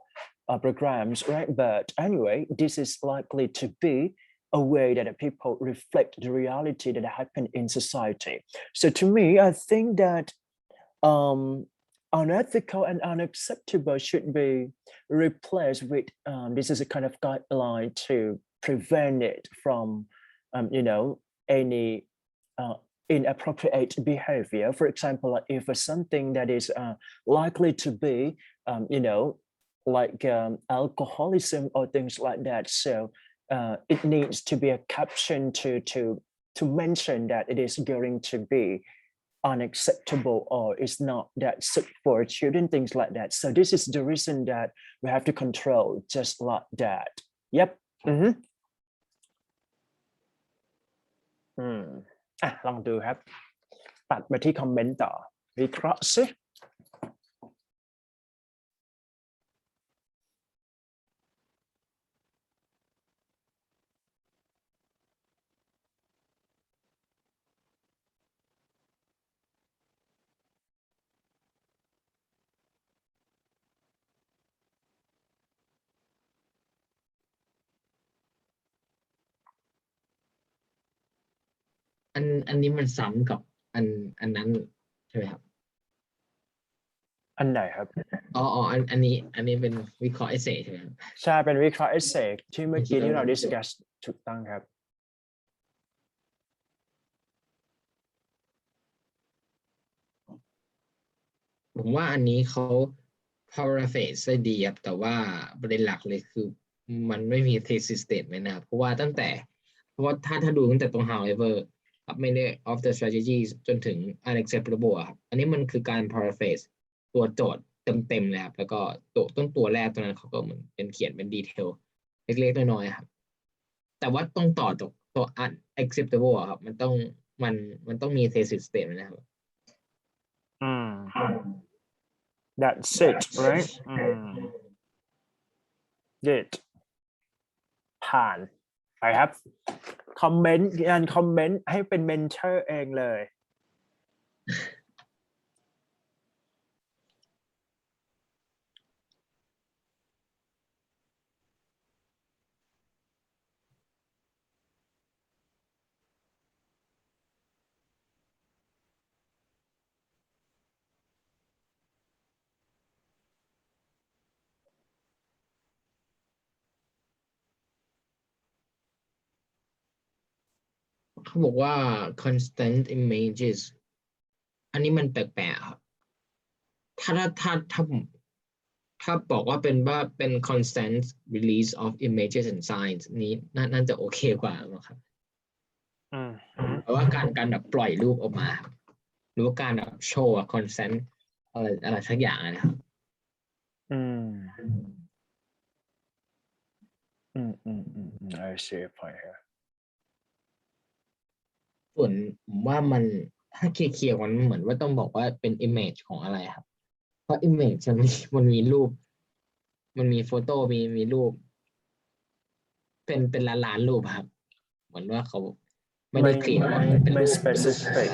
programs, right? But anyway, this is likely to be a way that people reflect the reality that happen in society. So to me, I think that unethical and unacceptable should be replaced with this is a kind of guideline to prevent it from any inappropriate behavior. For example, like if something that is likely to be like alcoholism or things like that, so it needs to be a caption to mention that it is going to be unacceptable or it's not that suit for children, things like that. So this is the reason that we have to control just like that. Yep. ลองดูครับตัดไปที่คอมเมนต์ต่อวิเคราะห์ซิอันนี้มันซ้ำกับอันนั้นใช่ไหมครับ อันไหนครับอันนี้เป็นวิเคราะห์เอเซใช่ไหมครับใช่เป็นวิเคราะห์เอเซที่เมื่อกี้ที่เรา discuss ถูกต้องครับผมว่าอันนี้เขา paraphrase ได้ดีครับแต่ว่าประเด็นหลักเลยคือมันไม่มี thesis statement นะครับเพราะว่าถ้าดูตั้งแต่ตรง however many of the strategies จนถึง unacceptable ครับอันนี้มันคือการ paraphrase ตัวโจทย์เต็มเลยครับแล้วก็ตัวแรกตัวนั้นเขาก็เหมือนเป็นเขียนเป็นดีเทลเล็กๆน้อยๆครับแต่ว่าต้องต่อตัว unacceptable ครับมันต้องมี thesis statement นะครับThat's it, right? Good. ผ่านไปครับคอมเมนต์ให้เป็นเมนเทอร์เองเลยเขาบอกว่า constant images อันนี้มันแปลกๆครับถ้าบอกว่าเป็น constant release of images and signs นี้น่าจะโอเคกว่าครับเพราะว่าการแบบปล่อยรูปออกมาหรือว่าการแบบโชว์ constant อะไรสักอย่างนะครับI see a point here ส่วนผมว่ามันถ้าเคลียร์มันเหมือนว่าต้องบอกว่าเป็น image ของอะไรครับเพราะ image มันมีรูปมันมีโฟโต้มีรูปเป็นล้านรูปครับเหมือนว่าเขาไม่ได้เคลียร์ว่าเป็นรูป specific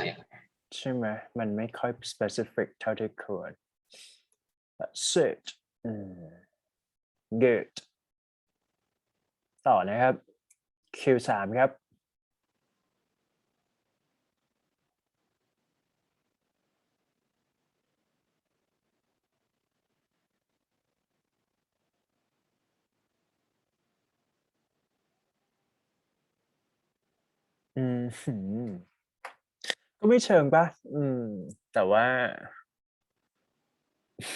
ใช่ไหมมันไม่ค่อย specific เท่าที่ควร That's it good ต่อนะครับ Q3 ครับ ก็ไม่เชิงป่ะแต่ว่า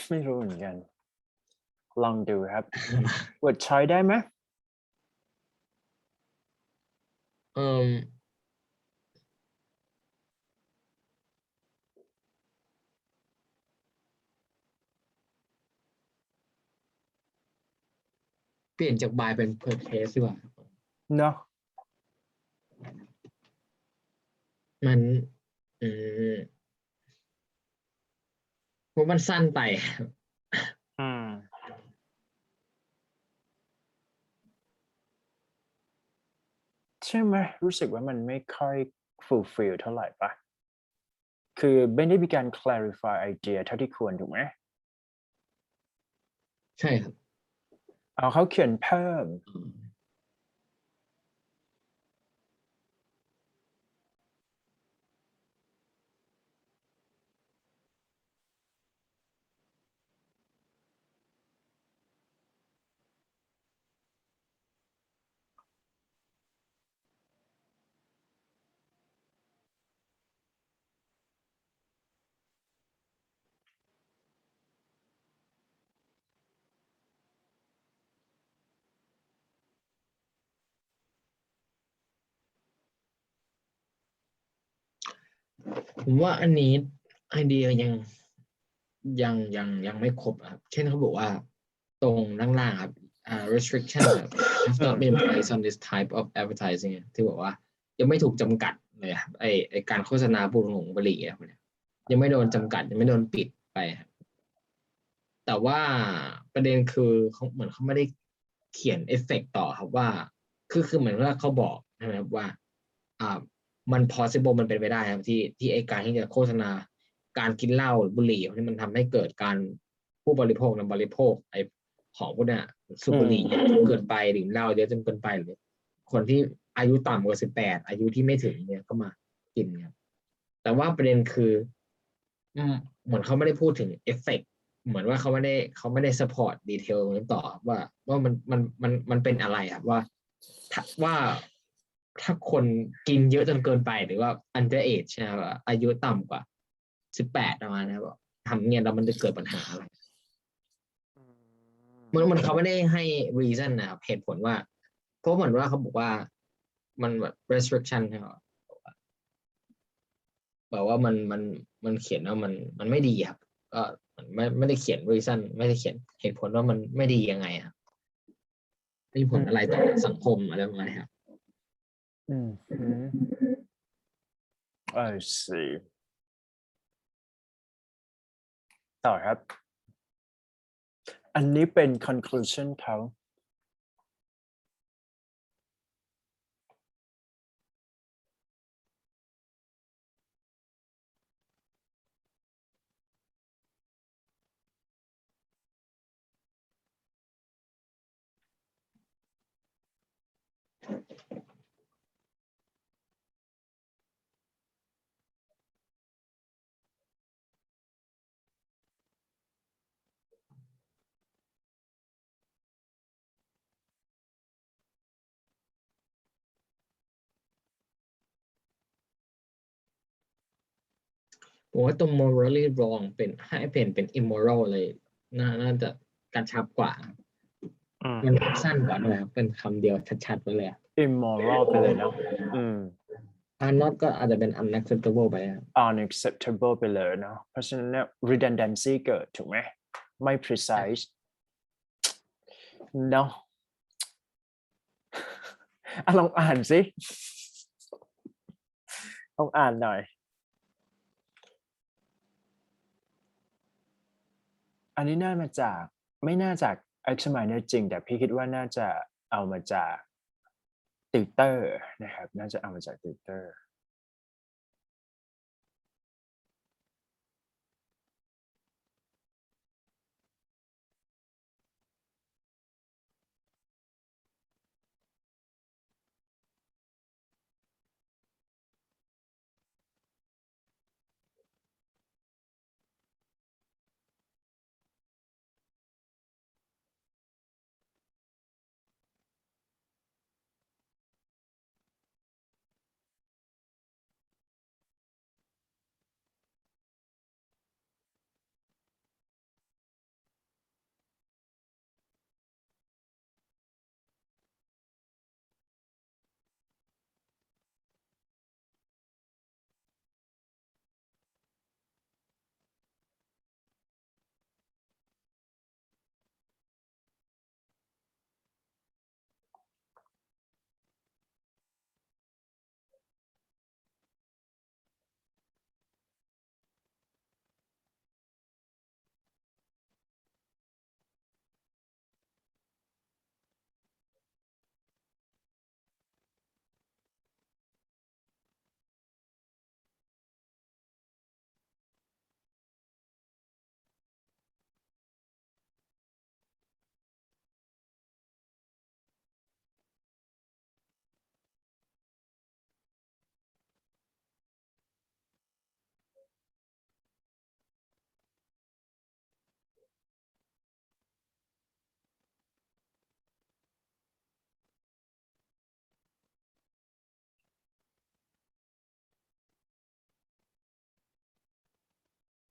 ไม่รู้เหมือนกัน ลองดูครับ word choice ได้ไหม เอ่มเปลี่ยนจาก by เป็น per case ดีกว่า เนาะ มันอืมเพราะมันสั้นไป ใช่ไหมรู้สึกว่ามันไม่ค่อย fulfill เท่าไหร่ป่ะ คือไม่ได้มีการ clarify ไอเดียเท่าที่ควรถูกไหม ใช่ครับ เอาเขาเขียนเพิ่ม ผมว่าอันนี้ไอเดียยังไม่ครบครับเช่นเขาบอกว่าตรงล่างๆครับrestriction ครับ has not been placed on this type of advertising ที่บอกว่ายังไม่ถูกจำกัดเลยครับไอการโฆษณาบุหรี่บุหรี่อะไรพวกเนี้ยยังไม่โดนจำกัดยังไม่โดนปิดไปครับแต่ว่าประเด็นคือเขาเหมือนเขาไม่ได้เขียนเอฟเฟกต์ต่อครับว่าคือเหมือนว่าเขาบอกนะครับว่าอ่ามัน possible มันเป็นไปได้ครับที่ไอการที่จะโฆษณาการกินเหล้าบุหรี่ที่มันทำให้เกิดการผู้บริโภคบริโภคไอของพวกเนี้ยสูบบุหรี่เยอะจนเกินไปดื่มเหล้าเยอะจนเกินไปหรือคนที่อายุต่ำกว่า18อายุที่ไม่ถึงเนี่ยก็มากินครับแต่ว่าประเด็นคือเหมือนเขาไม่ได้พูดถึงเอฟเฟกต์เหมือนว่าเขาไม่ได้ support ดีเทลนั้นต่อว่ามันเป็นอะไรครับว่าถ้าคนกินเยอะจนเกินไปหรือว่า under age ใช่ไหมว่าอายุต่ำกว่า18ประมาณนะครับทำเงี้ยแล้วมันจะเกิดปัญหาอะไรมันเขาไม่ได้ให้ reason นะครับเหตุผลว่าเพราะเหมือนว่าเขาบอกว่ามันแบบ restriction ใช่ไหมบอกว่ามันเขียนว่ามันไม่ดีครับก็ไม่ได้เขียน reason ไม่ได้เขียนเหตุผลว่ามันไม่ดียังไงครับมีผลอะไรต่อสังคมอะไรประมาณนี้ครับ I see ต่อครับ อันนี้เป็น conclusion เขา ผมว่าตรง morally wrong เป็นให้เป็น immoral เลยน่าจะกระชับกว่ามันสั้นกว่าด้วยครับเป็นคำเดียวชัดๆไปเลย immoral ไปเลยเนาะnot ก็อาจจะเป็น unacceptable ไปครับ unacceptable ไปเลยเนาะเพราะฉะนั้นเนี่ย redundancy เกิดถูกไหมไม่ precise เนาะลองอ่านสิลองอ่านหน่อย อันนี้น่ามาจากไม่น่าจาก Xminder จริงแต่พี่คิดว่าน่าจะเอามาจาก Twitter นะครับน่าจะเอามาจาก Twitter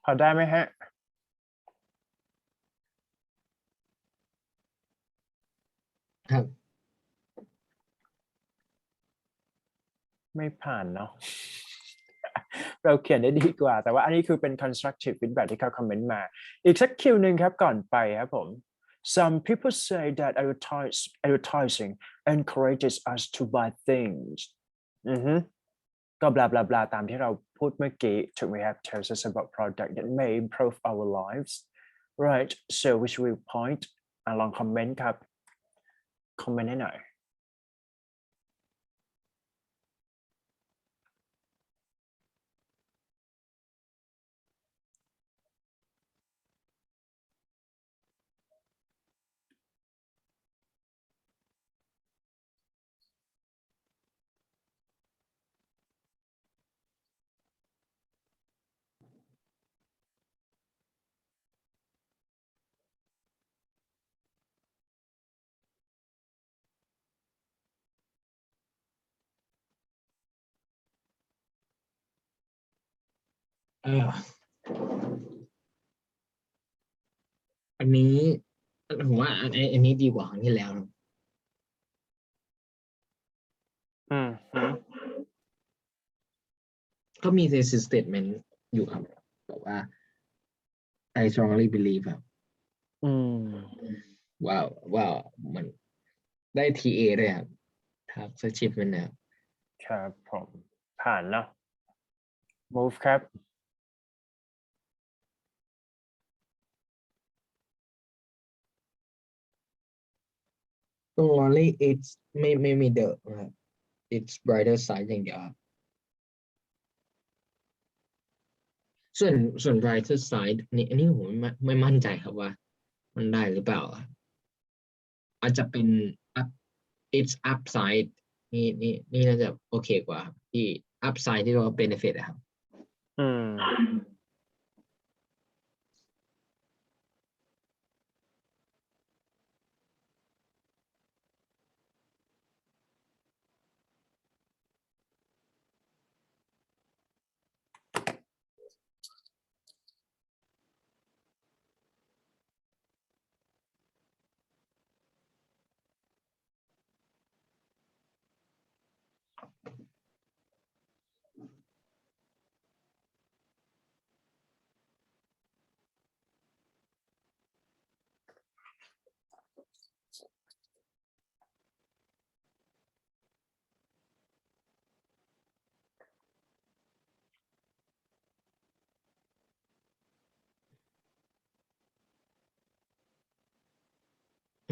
พอได้ไหมฮะครับ ไม่ผ่านเนาะ เราเขียนได้ดีกว่าแต่ว่าอันนี้คือเป็น constructive feedback ที่เขาคอมเมนต์มาอีกสักคิวหนึ่งครับก่อนไปครับผม Some people say that advertising encourages us to buy things ก็บลาบลาบลาตามที่เราพูดเมื่อกี้ถูกไหมครับ tells us about product that may improve our lives right so which will point ลองคอมเมนต์ครับคอมเมนต์ให้หน่อยอันนี้ผมว่าอันนี้ดีกว่าครั้งที่แล้วนะก็มี thesis statement อยู่ครับบอกว่า I strongly believe ครับว่ามันได้ TA ด้วยครับ achievement ครับผมผ่านเนาะ move ครับ only it's ไม่มี the ครับ it's brighter side อย่างเดียวครับส่วน brighter side อันนี้ผมไม่มั่นใจครับว่ามันได้หรือเปล่าอาจจะเป็น it's upside นี่น่าจะโอเคกว่าครับที่ upside ที่เรา benefit ครับ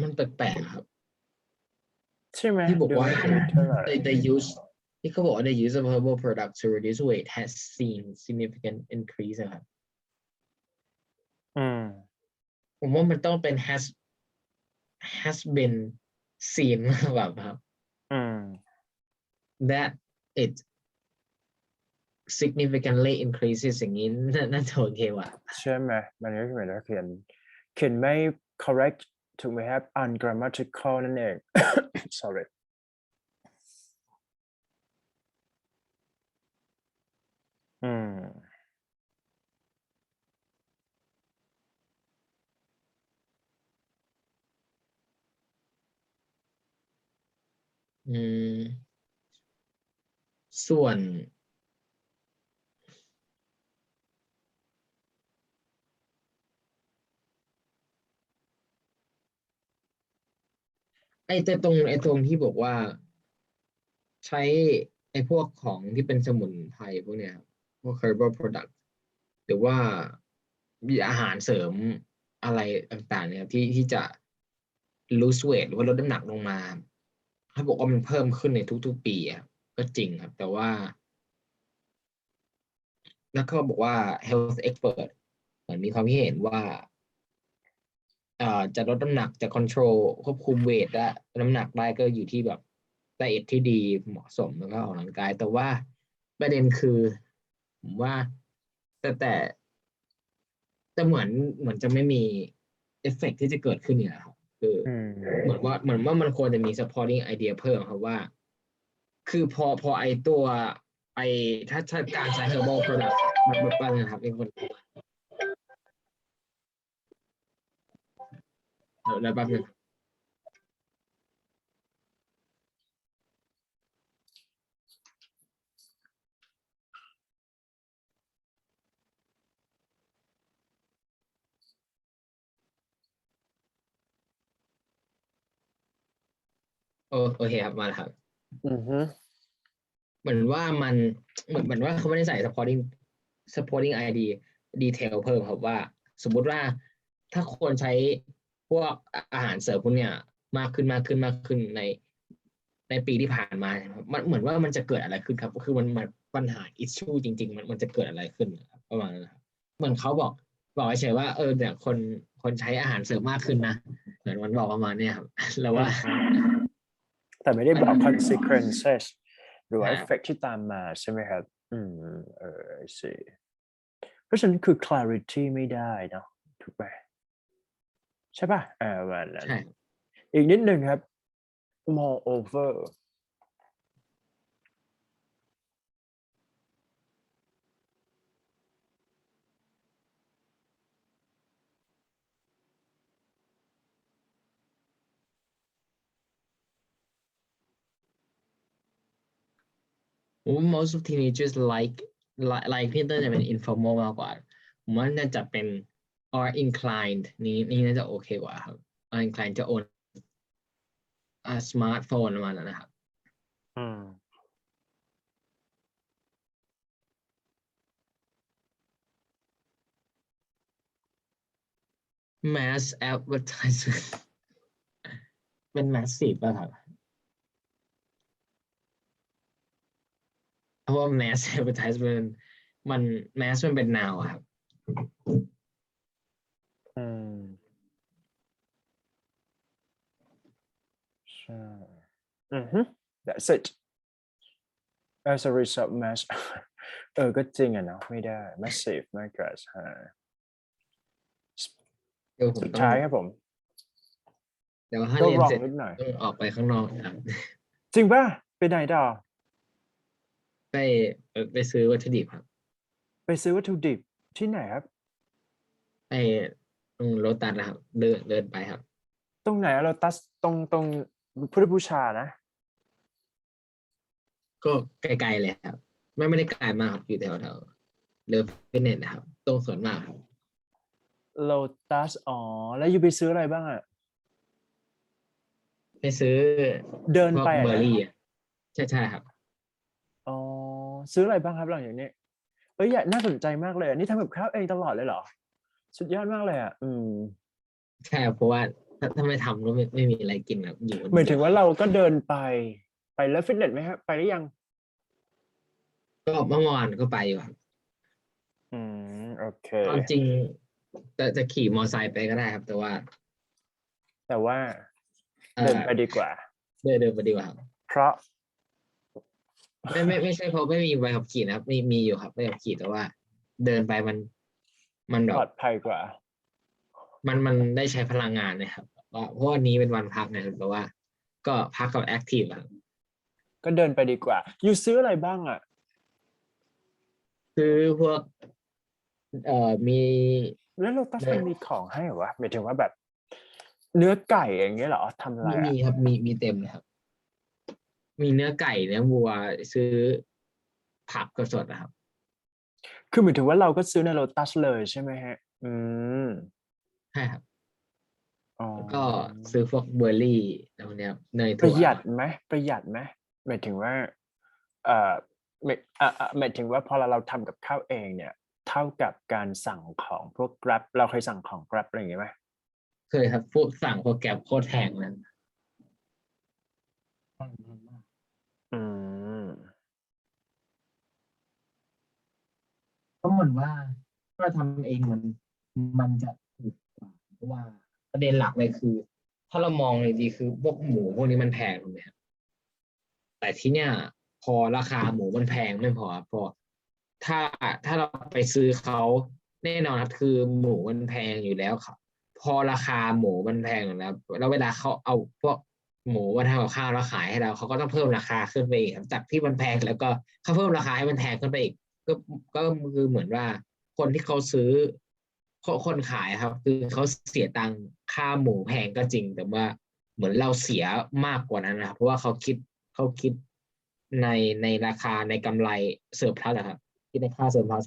มันแปลกๆครับใช่ไหมที่บอกว่า เท่าไหร่ they use ที่เขาบอกว่า the use of herbal products to reduce weight has seen significant increase ครับผมว่ามันต้องเป็น has been seen แบบครับthat it significantly increases อย่างนี้น่าจะโอเคว่ะใช่ไหมมันก็เหมือนเขียนไม่ correct ถูกไหมครับ ungrammatical นั่นเอง sorry ส่วนแต่ตรงที่บอกว่าใช้พวกของที่เป็นสมุนไพรพวกเนี้ยพวก herbal product หรือว่ามีอาหารเสริมอะไรต่างๆเนี่ยที่จะ lose weight หรือว่าลดน้ำหนักลงมาเขาบอกว่ามันเพิ่มขึ้นในทุกๆปีก็จริงครับแต่ว่าแล้วเขาบอกว่า health expert เหมือนมีความคิดเห็นว่าจะลดน้ำหนักจะ control ควบคุมเวทและน้ำหนักได้ก็อยู่ที่แบบไดเอทที่ดีเหมาะสมแล้วก็ออกกำลังกายแต่ว่าประเด็นคือผมว่าแต่เหมือนจะไม่มีเอฟเฟกต์ที่จะเกิดขึ้นเนี่ยครับคือเหมือนว่ามันควรจะมี supporting idea เพิ่มครับว่าคือพอถ้าการใช้ herbal product มันนะครับเป็นคน แล้วแป๊บนึงโอเคครับมาแล้วครับ อือฮึ เหมือนว่ามันเหมือนว่าเขาไม่ได้ใส่ supporting ID detail เพิ่มครับว่า สมมุติว่าถ้าคนใช้พวกอาหารเสริมพวกเนี้ยมากขึ้นในปีที่ผ่านมามันเหมือนว่ามันจะเกิดอะไรขึ้นครับคือมันปัญหา issue จริงๆมันจะเกิดอะไรขึ้นครับประมาณนั้นครับเหมือนเขาบอกเฉยๆว่าเนี่ยคนใช้อาหารเสริมมากขึ้นนะเหมือนมันบอกประมาณเนี้ยครับ แล้วว่า แต่ไม่ได้บอก consequences หรือว่า อ่า effect ที่ตามมาใช่ไหมครับI see เพราะฉะนั้นคือ clarity ไม่ได้เนาะถูกไหมใช่ป่ะวันนั้น ใช่ อีกนิดหนึ่งครับ moreover most of teenagers like พี่เตอร์จะเป็น informal มากกว่าผมว่าน่าจะเป็น are inclined นี่น่าจะโอเคกว่าครับ are inclined จะ own a smartphone ประมาณนั้นนะครับ อืม mass advertisement เป็น massive ป่ะครับเพราะว่า mass advertisement มัน mass มันเป็น noun อะครับ อืมใช่that's it as a result mass ก็จริงอะเนาะไม่ได้ massive มากกว่าใช่ เดี๋ยวผม สุด ต้อง ท้ายครับผม เดี๋ยวถ้า ก็ เรียน wrong เสร็จ นิดหน่อย ต้องออกไปข้างนอกครับ จริงป่ะไปไหนต่อ ไปซื้อวัตถุดิบครับ ไปซื้อวัตถุดิบที่ไหนครับ ไปตรงโลตัสนะครับเดินไปครับ ตรงไหนอะเราตัสตรงพุทธบูชานะ ก็ไกลๆเลยครับ ไม่ได้ไกลมากครับอยู่แถวเลิฟฟิตเนสนะครับตรงสวนมากครับ โลตัสแล้วอยู่ไปซื้ออะไรบ้างอะ ไปซื้อ เดิน พวก ไปอะ เบอ นะ ร์รี่อะใช่ครับ ซื้ออะไรบ้างครับหลังจากนี้น่าสนใจมากเลยนี่ทำกับข้าวเองตลอดเลยเหรอ สุดยอดมากเลยอะใช่เพราะว่าถ้าไม่ทำก็ไม่มีอะไรกินครับอยู่ หมายถึงว่าเราก็เดินไปแล้วฟิตเนสไหมครับไปหรือยัง ก็เมื่อวานก็ไปอยู่ครับ โอเค ตอนจริงจะขี่มอไซค์ไปก็ได้ครับ แต่ว่า เดินไปดีกว่า เดินไปดีกว่าครับ เพราะ ไม่ใช่เพราะไม่มีใบขับขี่นะครับมีอยู่ครับใบขับขี่แต่ว่า เดินไปมันแบ ปลอบ ดภัยกว่า มันได้ใช้พลังงานนะครับเพราะวันนี้เป็นวันพักนะครับแต่ว่า ก็พักกับแอคทีฟครับ ก็เดินไปดีกว่าอยู่ซื้ออะไรบ้างอะ ซื้อพวกมี แล้วโลตัสมันมีของให้เหรอวะหมายถึงว่าแบบ เนื้อไก่อย่างเงี้ยเหรอทำอะไร มีครับมีเต็มเลยครับ มีเนื้อไก่เนื้อวัวซื้อผักก็สดนะครับ คือหมายถึงว่าเราก็ซื้อในโลตัสเลยใช่ไหมฮะใช่ครับ อ๋อ แล้วก็ซื้อพวกเบอร์รี่อะไรพวกนี้ครับเนย ป ถั่ ระ ว หยัดไหมหมายถึงว่าหมายถึงว่าพอเราทำกับข้าวเองเนี่ยเท่ากับการสั่งของพวก Grab เราเคยสั่งของ Grab อะไรอย่างเงี้ยไหม เคยครับพวกสั่งโปรแกรมโคตรแพงนั้น ก็เหมือนว่าถ้าทำเองมันจะถูกกว่าเพราะว่าประเด็นหลักเลยคือ ถ้าเรามองเลยดีคือพวกหมูพวกนี้มันแพงถูกไหมครับแต่ที่เนี้ยพอราคาหมูมันแพงไม่พอถ้าเราไปซื้อเขาแน่นอนครับคือหมูมันแพงอยู่แล้วครับพอราคาหมูมันแพงอยู่แล้วเวลาเขาเอาพวกหมูมาทำกับข้าวแล้วขายให้เราเขาก็ต้องเพิ่มราคาขึ้นไปอีกครับจากที่มันแพงแล้วก็เขาเพิ่มราคาให้มันแพงขึ้นไปอีกก็คือเหมือนว่าคนที่เขาซื้อ คนขายครับคือเขาเสียตังค่าหมูแพงก็จริงแต่ว่าเหมือนเราเสียมากกว่านั้นนะครับเพราะว่าเขาคิดในราคาในกำไรเซอร์พลัสครับคิดในค่าเซอร์พลัส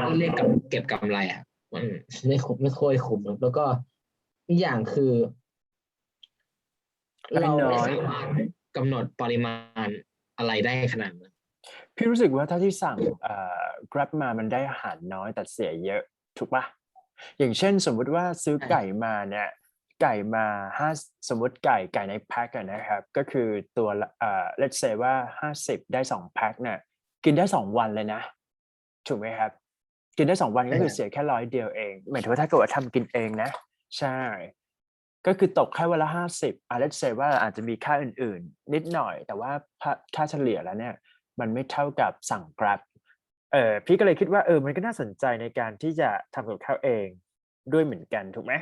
มันเรียกเก็บกำไรครับมันไม่คุ้มไม่ค่อยคุ้มแล้วก็อีกอย่างคือเราไม่สามารถกำหนดปริมาณอะไรได้ขนาดนั้นพี่รู้สึกว่าถ้าที่สั่งGrab มามันได้อาหารน้อยแต่เสียเยอะถูกปะอย่างเช่นสมมุติว่าซื้อไก่มาเนี่ยไก่มาสมมติไก่ในแพ็คนะครับก็คือตัวlet's say ว่า50ได้2แพ็คเนี่ยกินได้2วันเลยนะถูกไหมครับกินได้2วันก็คือเสียแค่100 เดียวเองหมายถึงว่าถ้าเกิดว่าทำกินเองนะใช่ก็คือตกแค่วันละ50let's say ว่าอาจจะมีค่าอื่นๆนิดหน่อยแต่ว่าค่าเฉลี่ยแล้วเนี่ยมันไม่เท่ากับสั่ง Grab พี่ก็เลยคิดว่ามันก็น่าสนใจในการที่จะทำกับข้าวเองด้วยเหมือนกันถูกไหม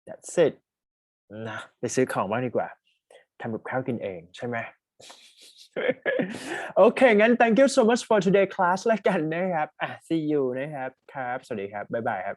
that's it นะไปซื้อของบ้างดีกว่าทำกับข้าวกินเองใช่ไหม โอเคงั้น thank you so much for today class แล้วกันนะครับsee you นะครับครับสวัสดีครับบ๊ายบายครับ